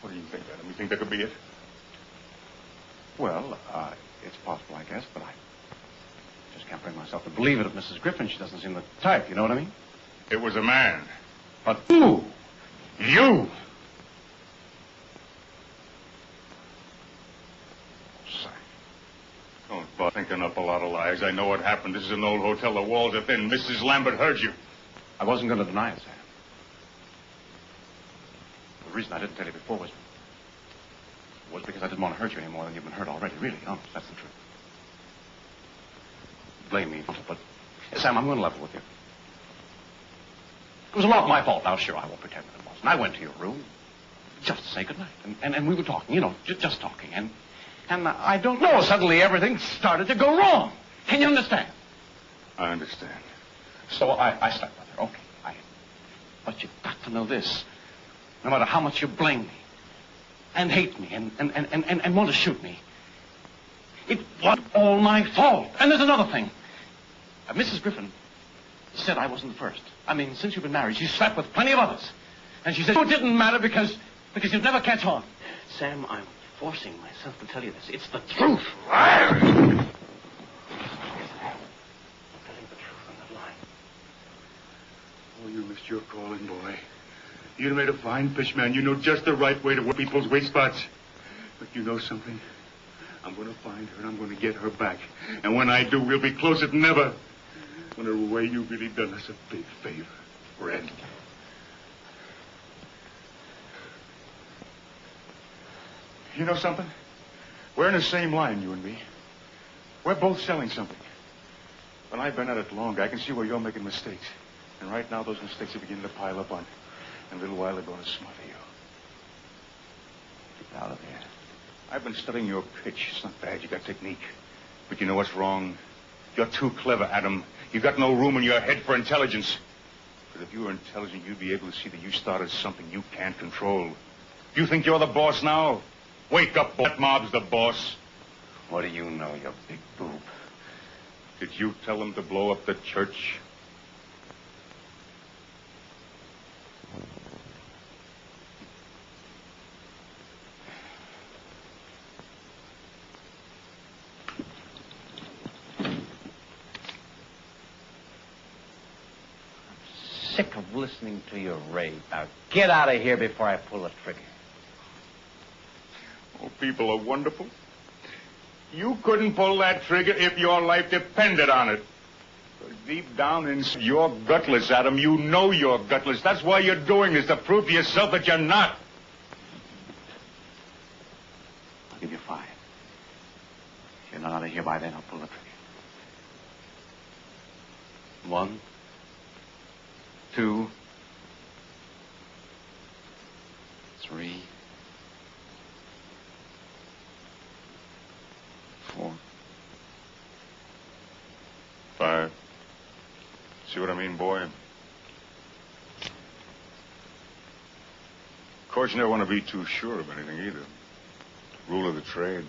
What do you think, Adam? You think that could be it? Well, it's possible, I guess, but I just can't bring myself to believe it of Mrs. Griffin. She doesn't seem the type, you know what I mean? It was a man. But who? You! Sorry. Don't bother thinking up a lot of lies. I know what happened. This is an old hotel. The walls are thin. Mrs. Lambert heard you. I wasn't going to deny it, Sam. The reason I didn't tell you before was because I didn't want to hurt you any more than you've been hurt already. Really, honest, that's the truth. Blame me, but Sam, I'm going to level with you. It was a lot my fault. Now, sure, I won't pretend that it wasn't. I went to your room just to say goodnight, and we were talking, you know, just talking, and I don't know, suddenly everything started to go wrong. Can you understand? I understand. So I slept with her. Okay, but you've got to know this. No matter how much you blame me, and hate me, and want to shoot me, it wasn't all my fault. And there's another thing. Mrs. Griffin said I wasn't the first. I mean, since you've been married, she's slept with plenty of others. And she said it didn't matter because you'd never catch on. Sam, I'm forcing myself to tell you this. It's the truth. I'm telling the truth on that line. Oh, you missed your calling, boy. You made a fine fish, man. You know just the right way to work people's weak spots. But you know something? I'm going to find her, and I'm going to get her back. And when I do, we'll be closer than ever. In a way, you've really done us a big favor, friend. You know something? We're in the same line, you and me. We're both selling something. But I've been at it longer. I can see where you're making mistakes. And right now, those mistakes are beginning to pile up on you. In a little while, they're going to smother you. Get out of there. I've been studying your pitch. It's not bad. You got technique. But you know what's wrong? You're too clever, Adam. You've got no room in your head for intelligence. But if you were intelligent, you'd be able to see that you started something you can't control. You think you're the boss now? Wake up, that mob's the boss. What do you know, you big boob? Did you tell them to blow up the church? Sick of listening to your rave. Now, get out of here before I pull the trigger. Oh, people are wonderful. You couldn't pull that trigger if your life depended on it. Deep down inside, you're gutless, Adam. You know you're gutless. That's why you're doing this, to prove to yourself that you're not. I'll give you 5. If you're not out of here by then, I'll pull the trigger. 1, 2, 3, 4, 5. See what I mean, boy? Of course, you never want to be too sure of anything either. Rule of the trade.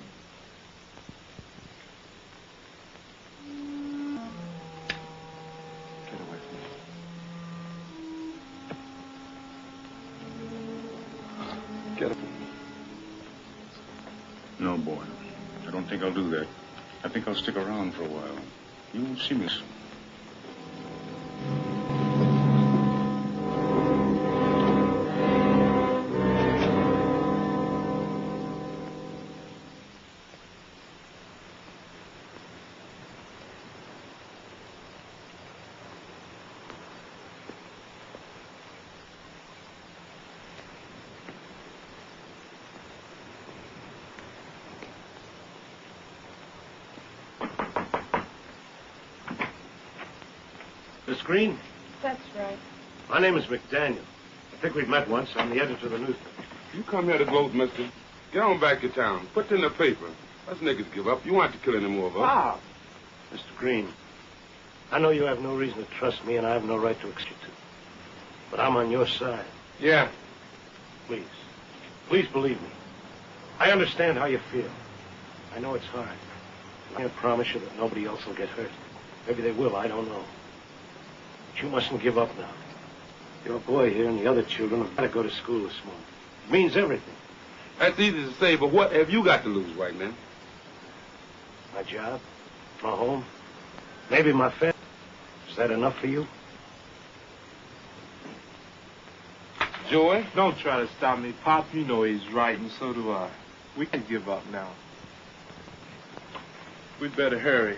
Get away from me. Get up. No, boy. I don't think I'll do that. I think I'll stick around for a while. You won't see me soon. Miss Green? That's right. My name is McDaniel. I think we've met once. I'm the editor of the newspaper. You come here to gloat, mister. Get on back to town. Put it in the paper. Us niggas give up. You won't have to kill any more of us. Ah! Mr. Green, I know you have no reason to trust me, and I have no right to expect you to. But I'm on your side. Yeah. Please. Please believe me. I understand how you feel. I know it's hard. I can't promise you that nobody else will get hurt. Maybe they will, I don't know. But you mustn't give up now. Your boy here and the other children have got to go to school this morning. It means everything. That's easy to say, but what have you got to lose right now? My job, my home, maybe my family. Is that enough for you? Joey? Don't try to stop me, Pop. You know he's right, and so do I. We can't give up now. We'd better hurry.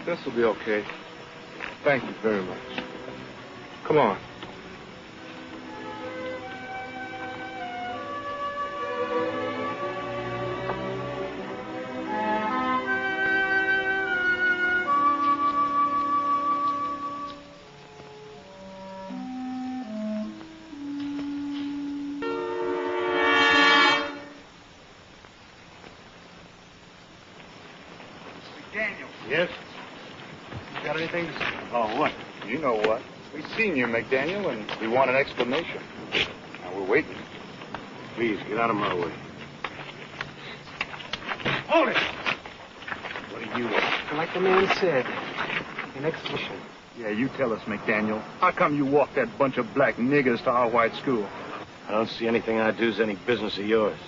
This will be okay. Thank you very much. Come on. Daniel. Yes? Got anything to say? Oh, what? You know what. We've seen you, McDaniel, and we want an explanation. Now, we're waiting. Please, get out of my way. Hold it! What do you want? Like the man said, an explanation. Yeah, you tell us, McDaniel. How come you walked that bunch of black niggers to our white school? I don't see anything I do is any business of yours.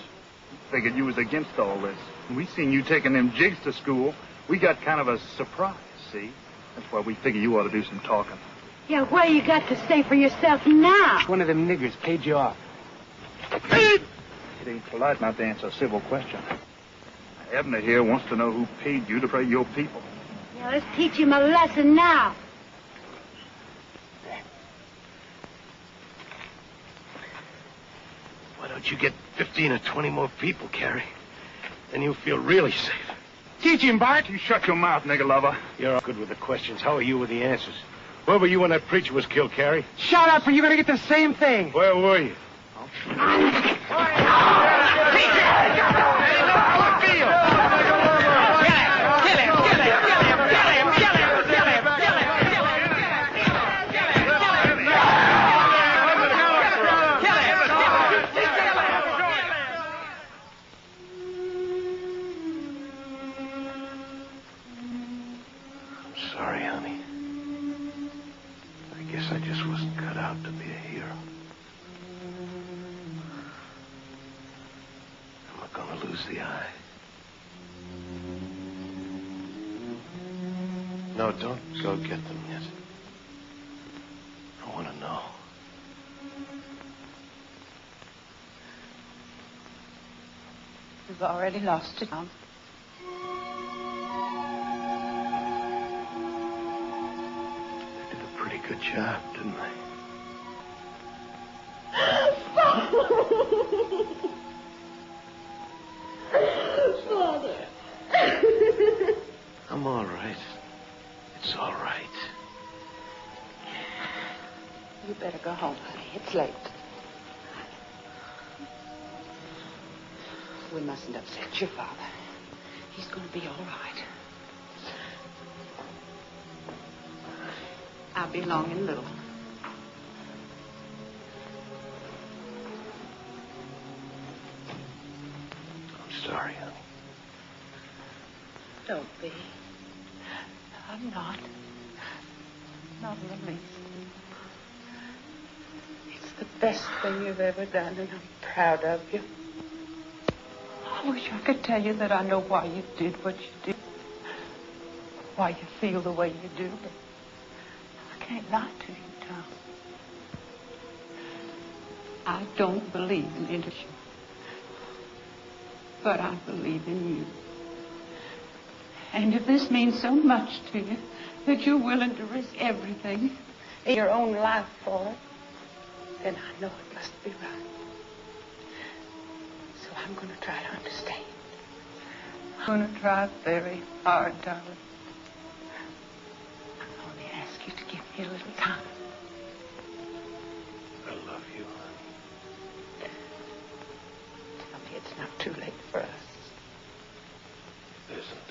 Figured you was against all this. We seen you taking them jigs to school. We got kind of a surprise, see? That's why we figure you ought to do some talking. Yeah, what do you got to say for yourself now? One of them niggers paid you off. It ain't polite not to answer a civil question. Abner here wants to know who paid you to pray your people. Yeah, let's teach him a lesson now. Why don't you get 15 or 20 more people, Carrie? Then you'll feel really safe. Teach him, Bart. You shut your mouth, nigger lover. You're all good with the questions. How are you with the answers? Where were you when that preacher was killed, Carrie? Shut up, or you're going to get the same thing. Where were you? Sorry, honey. I guess I just wasn't cut out to be a hero. I'm not gonna lose the eye. No, don't go get them yet. I want to know. You've already lost it, Tom. Pretty good job, didn't they? Father. I'm all right. It's all right. You better go home, honey. It's late. We mustn't upset your father. He's going to be all right. I'll be along in a little. I'm sorry, honey. Don't be. I'm not. Not in the least. It's the best thing you've ever done, and I'm proud of you. I wish I could tell you that I know why you did what you did. Why you feel the way you do, but I can't lie to you, Tom. I don't believe in industry, but I believe in you. And if this means so much to you that you're willing to risk everything in your own life for it, then I know it must be right. So I'm going to try to understand. I'm going to try very hard, darling. I only ask you to give me a little time. I love you, honey. Tell me it's not too late for us. It isn't.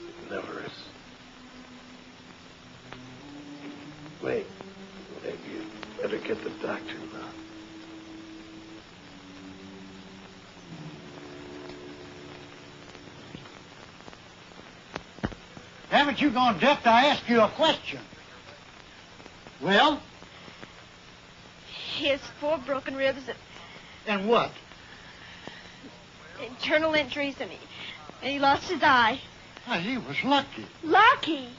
It never is. Wait. Maybe you better get the doctor now. Haven't you gone deaf to ask you a question? Well? He has 4 broken ribs And what? internal injuries, and he lost his eye. Well, he was lucky. Lucky?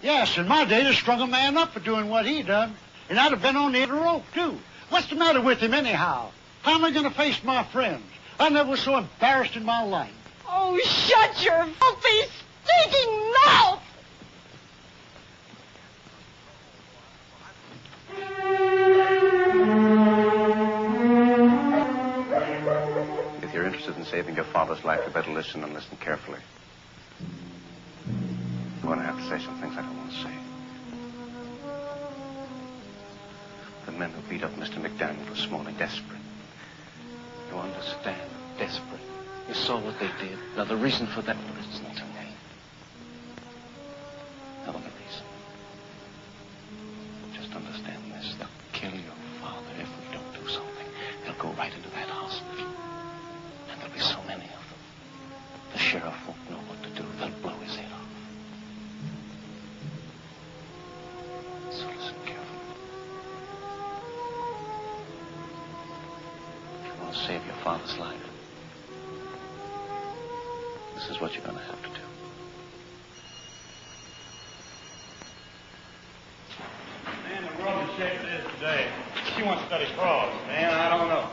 Yes, in my day, they strung a man up for doing what he done. And I'd have been on the end of the rope, too. What's the matter with him, anyhow? How am I going to face my friends? I never was so embarrassed in my life. Oh, shut your filthy, stinking mouth! If you're interested in saving your father's life, you better listen and listen carefully. I'm going to have to say some things I don't want to say. The men who beat up Mr. McDaniel this morning, desperate. You understand? Desperate. You saw what they did. Now, the reason for that isn't to me. No, the reason. Just understand this. They'll kill your father if we don't do something. They'll go right into that hospital. And there'll be so many of them. The sheriff won't know what to do. They'll blow his head off. So listen carefully. If you want to save your father's life, this is what you're going to have to do. Man, the world is shaped it is today. She wants to study frogs. Man, I don't know.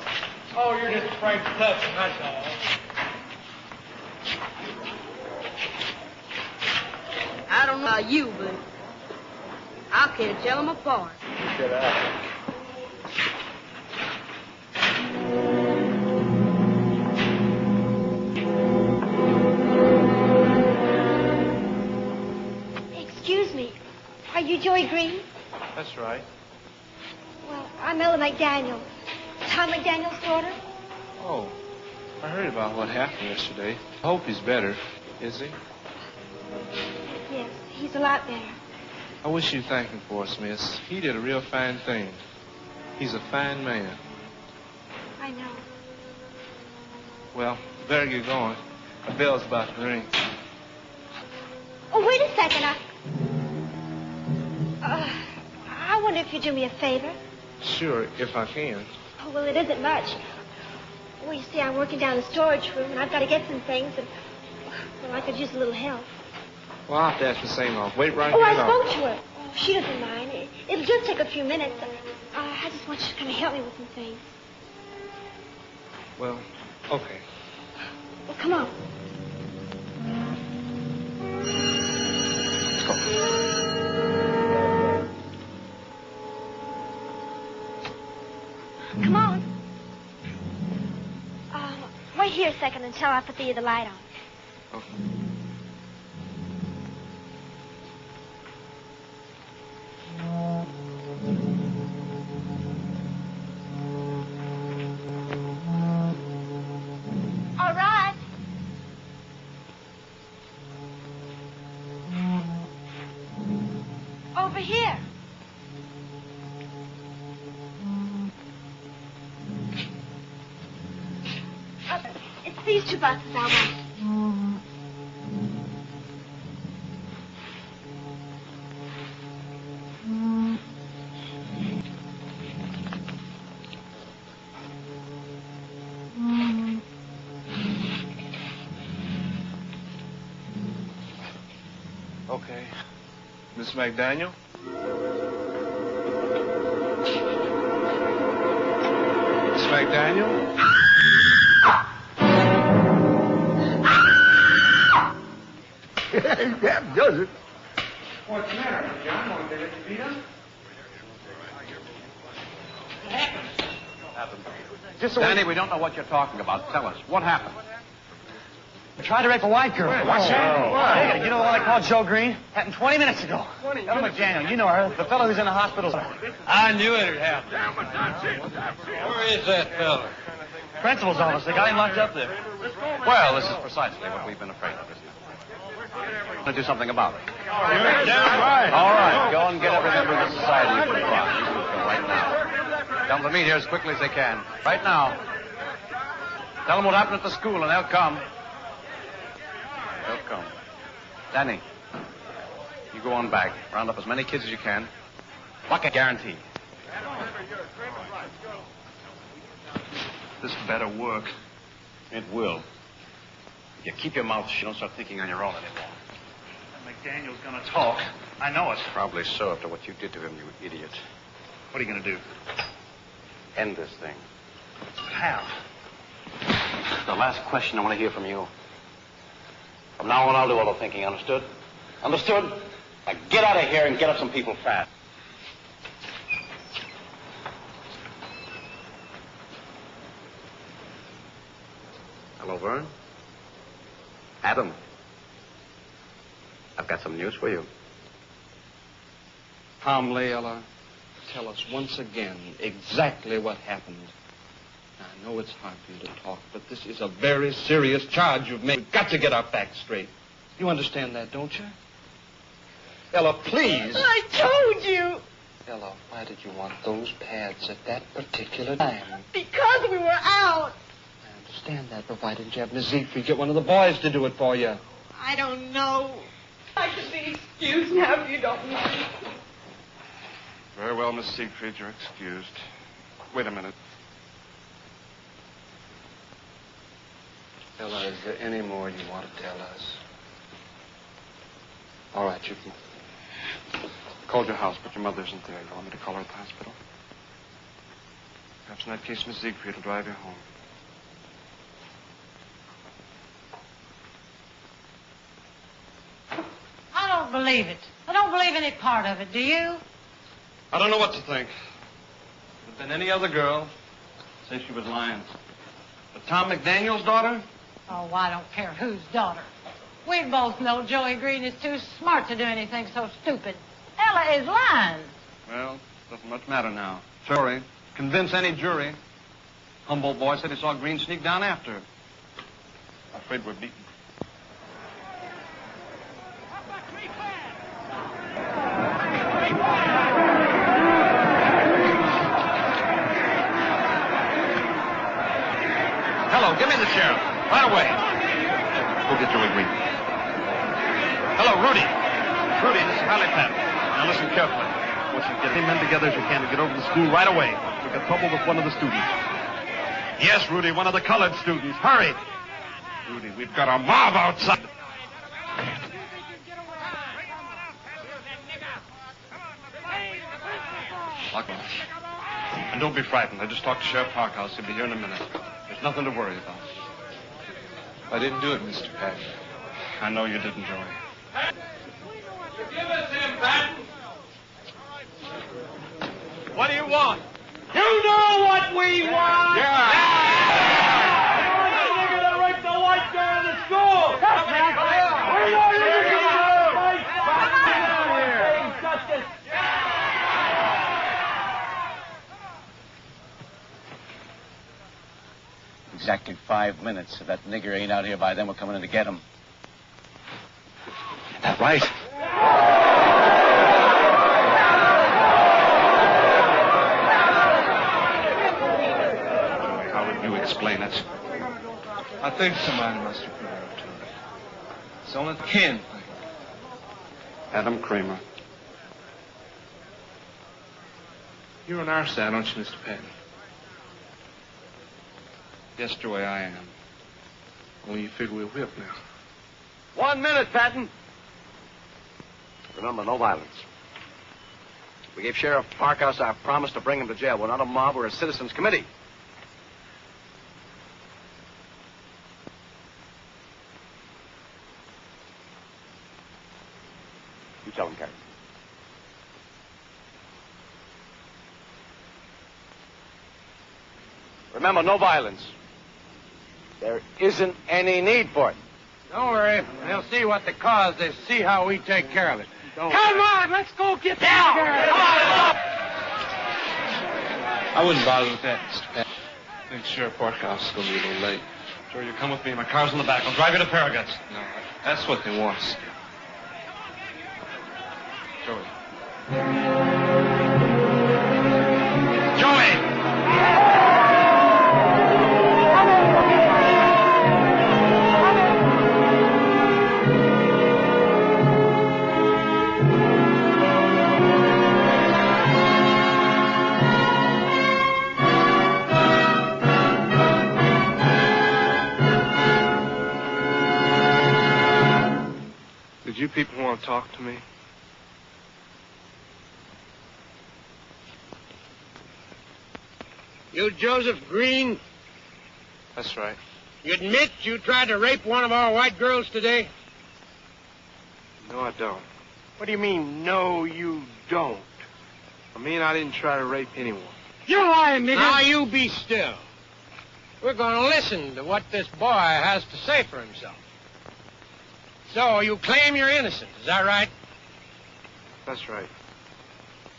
Oh, you're just afraid to touch them, that's all. I don't know about you, but I can't tell them apart. Shut up. Excuse me. Are you Joey Green? That's right. Well, I'm Ella McDaniel. Tom McDaniel's daughter? Oh, I heard about what happened yesterday. I hope he's better. Is he? Yes, he's a lot better. I wish you'd thank him for us, miss. He did a real fine thing. He's a fine man. I know. Well, better get going. The bell's about to ring. Oh, wait a second. I wonder if you'd do me a favor. Sure, if I can. Oh, well, it isn't much. Well, you see, I'm working down the storage room, and I've got to get some things, and, well, I could use a little help. Well, I'll have to ask the same off. Wait right Oh, here. I spoke to her. Oh, she doesn't mind. It'll just take a few minutes. I just want you to kind of help me with some things. Well, okay. Well, come on. Let's go. Come on. Wait here a second until I put the light on. Okay. All right. Over here. It's these two boxes I want. Okay. Miss McDaniel? Miss McDaniel? That does it. What's the matter, John? Want to let you beat up? Danny, we don't know what you're talking about. Tell us. What happened? Tried to rape a white girl. What's that? Hey, you know the one I called Joe Green? Happened 20 minutes ago. Ella McDaniel, you know her. The fellow who's in the hospital. I knew it had happened. Where is that fella? Principal's office. They got him locked up there. Well, this is precisely what we've been afraid of, isn't it? Let's do something about it. You're damn right. All right, go and get every member of the society you can find. You can go right now. Tell them to meet here as quickly as they can. Right now. Tell them what happened at the school, and they'll come. They'll come. Danny, you go on back. Round up as many kids as you can. Like a guarantee. This better work. It will. You keep your mouth shut. Don't start thinking on your own anymore. McDaniel's gonna talk. I know it. Probably so after what you did to him, you idiot. What are you gonna do? End this thing. How? The last question I want to hear from you. From now on, I'll do all the thinking, understood? Understood? Now get out of here and get up some people fast. Hello, Verne. Adam. I've got some news for you. Tom Layella, tell us once again exactly what happened. I know it's hard for you to talk, but this is a very serious charge you've made. We've got to get our facts straight. You understand that, don't you? Ella, please. I told you. Ella, why did you want those pads at that particular time? Because we were out. I understand that, but why didn't you have Miss Siegfried get one of the boys to do it for you? I don't know. I could be excused now if you don't mind. Very well, Miss Siegfried, you're excused. Wait a minute. Ella, is there any more you want to tell us? All right, you can. Called your house, but your mother isn't there. You want me to call her at the hospital? Perhaps in that case, Miss Siegfried will drive you home. I don't believe it. I don't believe any part of it, do you? I don't know what to think. If it had been any other girl, I'd say she was lying. But Tom McDaniel's daughter? Oh, I don't care whose daughter. We both know Joey Green is too smart to do anything so stupid. Ella is lying. Well, doesn't much matter now. Sorry. Convince any jury. Humboldt boy said he saw Green sneak down after her. I'm afraid we're beaten. Hello, give me the sheriff. Right away. Go get Joey Green. Hello, Rudy. Rudy, this is Hallie Pat. Now listen carefully. I want you to get any men together as you can to get over to the school right away. We've got trouble with one of the students. Yes, Rudy, one of the colored students. Hurry. Rudy, we've got a mob outside. Lock on. And don't be frightened. I just talked to Sheriff Parkhouse. He'll be here in a minute. There's nothing to worry about. I didn't do it, Mr. Pat. I know you didn't, Joey. Give us him, Patton. What do you want? You know what we want! Yeah! We're going to rape the white girl in the school! Yes, man! We're not going to justice! Exactly 5 minutes. If that nigger ain't out here by then, we're coming in to get him. Is that right? How would you explain it? I think somebody must have put her up to it. It's only the kin thing. Adam Cramer. You're on our side, aren't you, Mr. Patton? Yes, Joey, I am. Only you figure we're whipped now. 1 minute, Patton. Remember, no violence. We gave Sheriff Parkhouse our promise to bring him to jail. We're not a mob, we're a citizens committee. You tell him, Captain. Remember, no violence. There isn't any need for it. Don't worry. They'll see what the cause is. See how we take care of it. Come on, let's go get down. I wouldn't bother with that, Mr. Patton. I think Sheriff Parkhouse is going to be a little late. Sure, you come with me. My car's in the back. I'll drive you to Farragut's. No, that's what they want us to do. Joey. Joey! Did you people want to talk to me? You Joseph Green? That's right. You admit you tried to rape one of our white girls today? No, I don't. What do you mean, no, you don't? I mean, I didn't try to rape anyone. You're lying, nigga. Now, you be still. We're going to listen to what this boy has to say for himself. So, you claim you're innocent, is that right? That's right.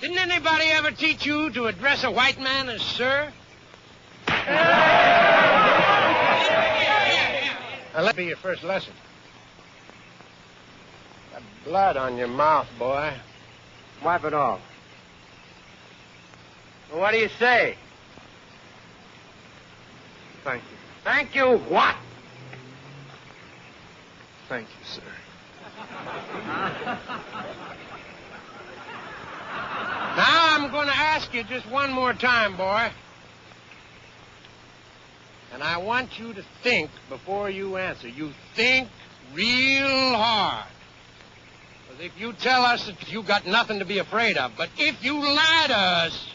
Didn't anybody ever teach you to address a white man as sir? Now, let be your first lesson. Got blood on your mouth, boy. Wipe it off. Well, what do you say? Thank you. Thank you what? Thank you, sir. Now I'm going to ask you just one more time, boy. And I want you to think before you answer. You think real hard. Because if you tell us that you got nothing to be afraid of, but if you lie to us,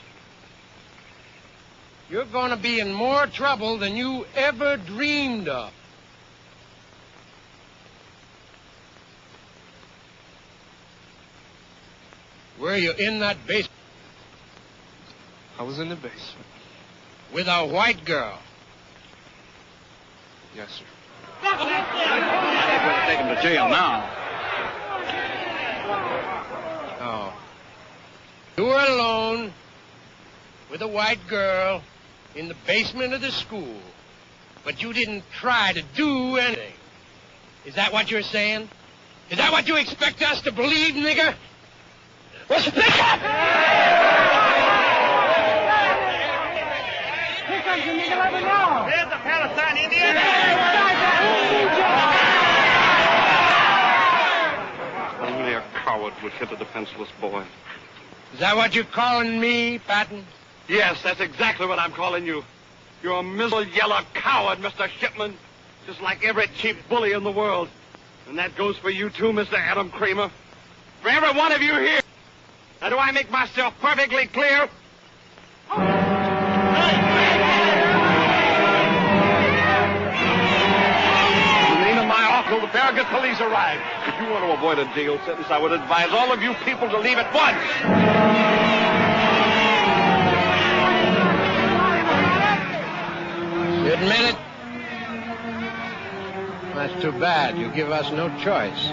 you're going to be in more trouble than you ever dreamed of. Were you in that basement? I was in the basement. With a white girl? Yes, sir. Take him to jail now. Oh. You were alone with a white girl in the basement of the school. But you didn't try to do anything. Is that what you're saying? Is that what you expect us to believe, nigger? Well, speak up! Here comes the nigger, let me know. There's the Palestine Indian. Only a coward would hit a defenseless boy. Is that what you're calling me, Patton? Yes, that's exactly what I'm calling you. You're a miserable yellow coward, Mr. Shipman. Just like every cheap bully in the world. And that goes for you too, Mr. Adam Cramer. For every one of you here. Now, do I make myself perfectly clear? In the name of my awful, the Farragut police arrive. If you want to avoid a jail sentence, I would advise all of you people to leave at once. You admit it? That's too bad. You give us no choice.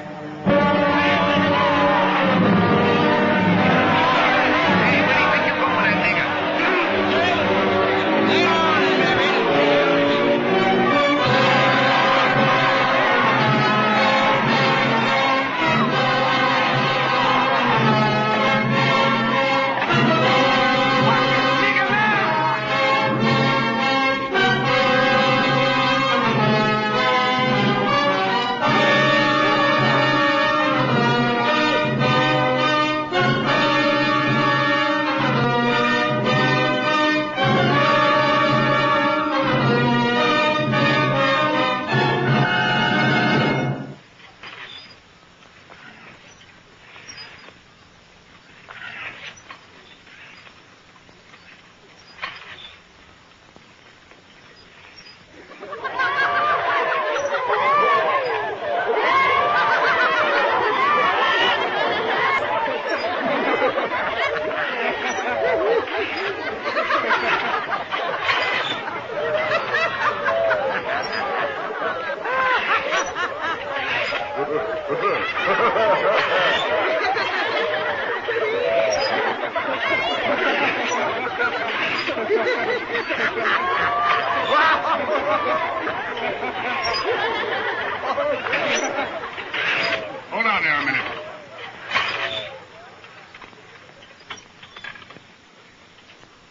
Hold on there a minute.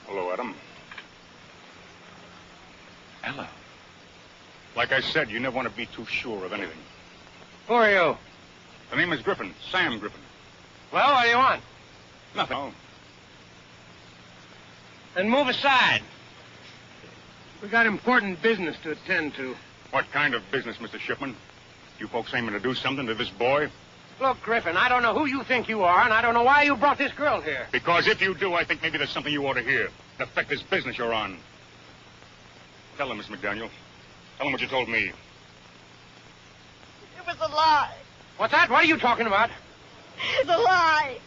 Hello, Adam. Ella. Like I said, you never want to be too sure of anything. Who are you? The name is Griffin, Sam Griffin. Well, what do you want? Nothing. Oh. Then move aside. We got important business to attend to. What kind of business, Mr. Shipman? You folks aiming to do something to this boy? Look, Griffin, I don't know who you think you are, and I don't know why you brought this girl here. Because if you do, I think maybe there's something you ought to hear. To affect this business you're on. Tell him, Miss McDaniel. Tell him what you told me. It was a lie. What's that? What are you talking about? It's a lie.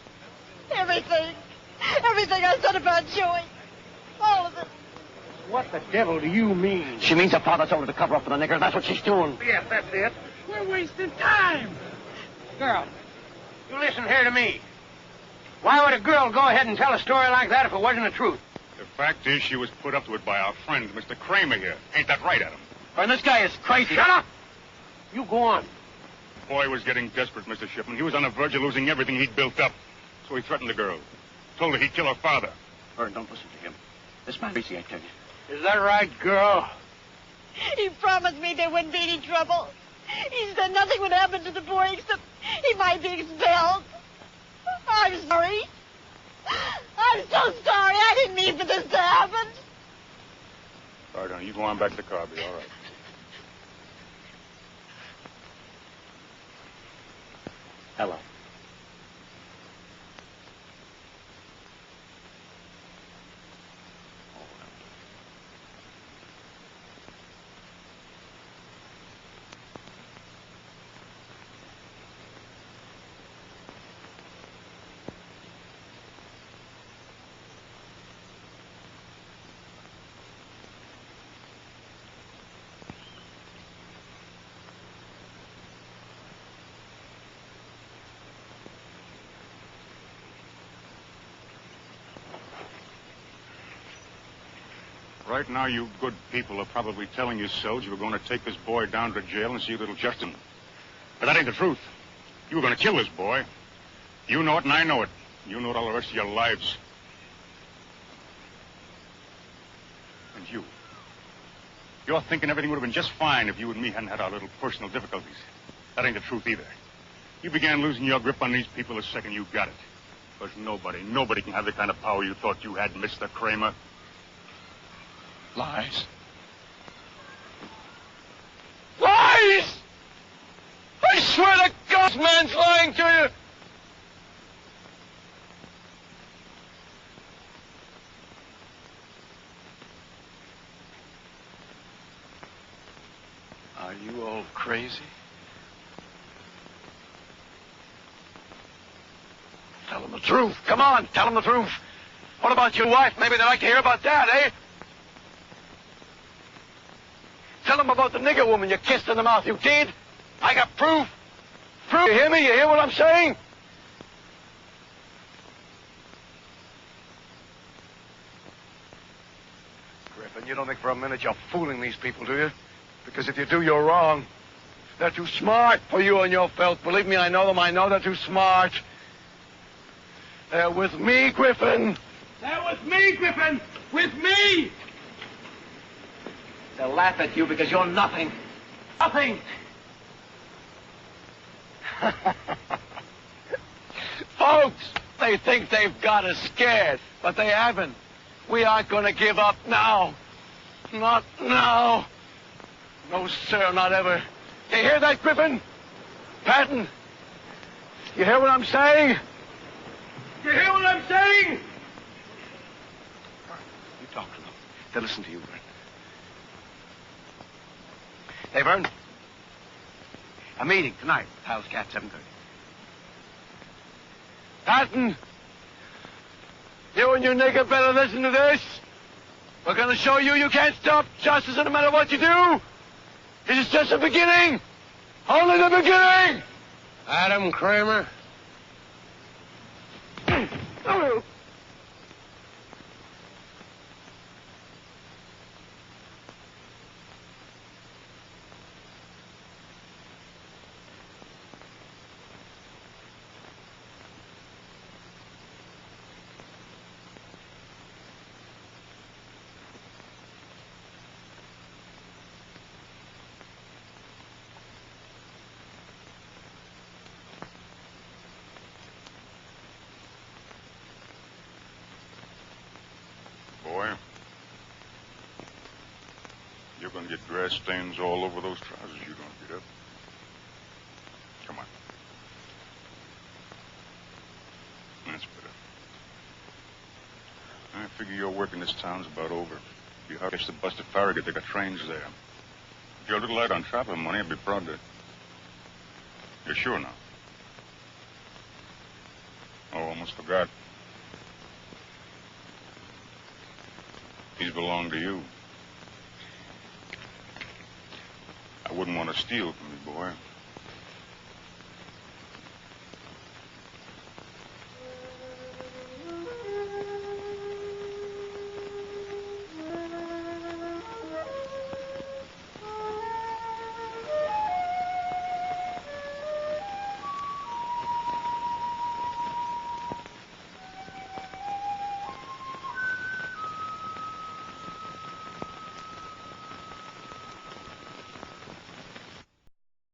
Everything. Everything I said about Joey. All of it. What the devil do you mean? She means her father told her to cover up for the nigger. That's what she's doing. Yes, that's it. We're wasting time. Girl, you listen here to me. Why would a girl go ahead and tell a story like that if it wasn't the truth? The fact is she was put up to it by our friend, Mr. Cramer here. Ain't that right, Adam? And this guy is crazy. Shut up! You go on. The boy was getting desperate, Mr. Shipman. He was on the verge of losing everything he'd built up. So he threatened the girl. Told her he'd kill her father. Verne, don't listen to him. This man crazy, I tell you. Is that right, girl? He promised me there wouldn't be any trouble. He said nothing would happen to the boy except he might be expelled. I'm sorry. I'm so sorry. I didn't mean for this to happen. All right, honey, you go on back to the car. Be all right. Ella. Right now, you good people are probably telling yourselves you were going to take this boy down to jail and see a little Justin. But that ain't the truth. You were going to kill this boy. You know it and I know it. You know it all the rest of your lives. And you. You're thinking everything would have been just fine if you and me hadn't had our little personal difficulties. That ain't the truth either. You began losing your grip on these people the second you got it. Because nobody can have the kind of power you thought you had, Mr. Cramer. Lies. Lies! I swear to God, this man's lying to you. Are you all crazy? Tell them the truth. Come on, tell them the truth. What about your wife? Maybe they'd like to hear about that, eh? Tell them about the nigger woman you kissed in the mouth. You did? I got proof. Proof. You hear me? You hear what I'm saying? Griffin, you don't think for a minute you're fooling these people, do you? Because if you do, you're wrong. They're too smart for you and your filth. Believe me, I know them. I know they're too smart. They're with me, Griffin. They're with me, Griffin. With me. They'll laugh at you because you're nothing. Nothing. Folks, they think they've got us scared, but they haven't. We aren't going to give up now. Not now. No, sir, not ever. You hear that, Griffin? Patton? You hear what I'm saying? You hear what I'm saying? You talk to them. They'll listen to you, Verne. Hey, Verne. A meeting tonight. Hal's Cat, 7:30. Patton! You and your nigger better listen to this. We're going to show you you can't stop justice no matter what you do. This is just the beginning. Only the beginning. Adam Cramer. Boy, you're going to get grass stains all over those trousers you don't get up. Come on. That's better. I figure your work in this town's about over. You have to catch the bus to Farragut. They got trains there. If you're a little light on traveling money, I'd be proud to. You're sure now? Oh, almost forgot. These belong to you. I wouldn't want to steal from you, boy.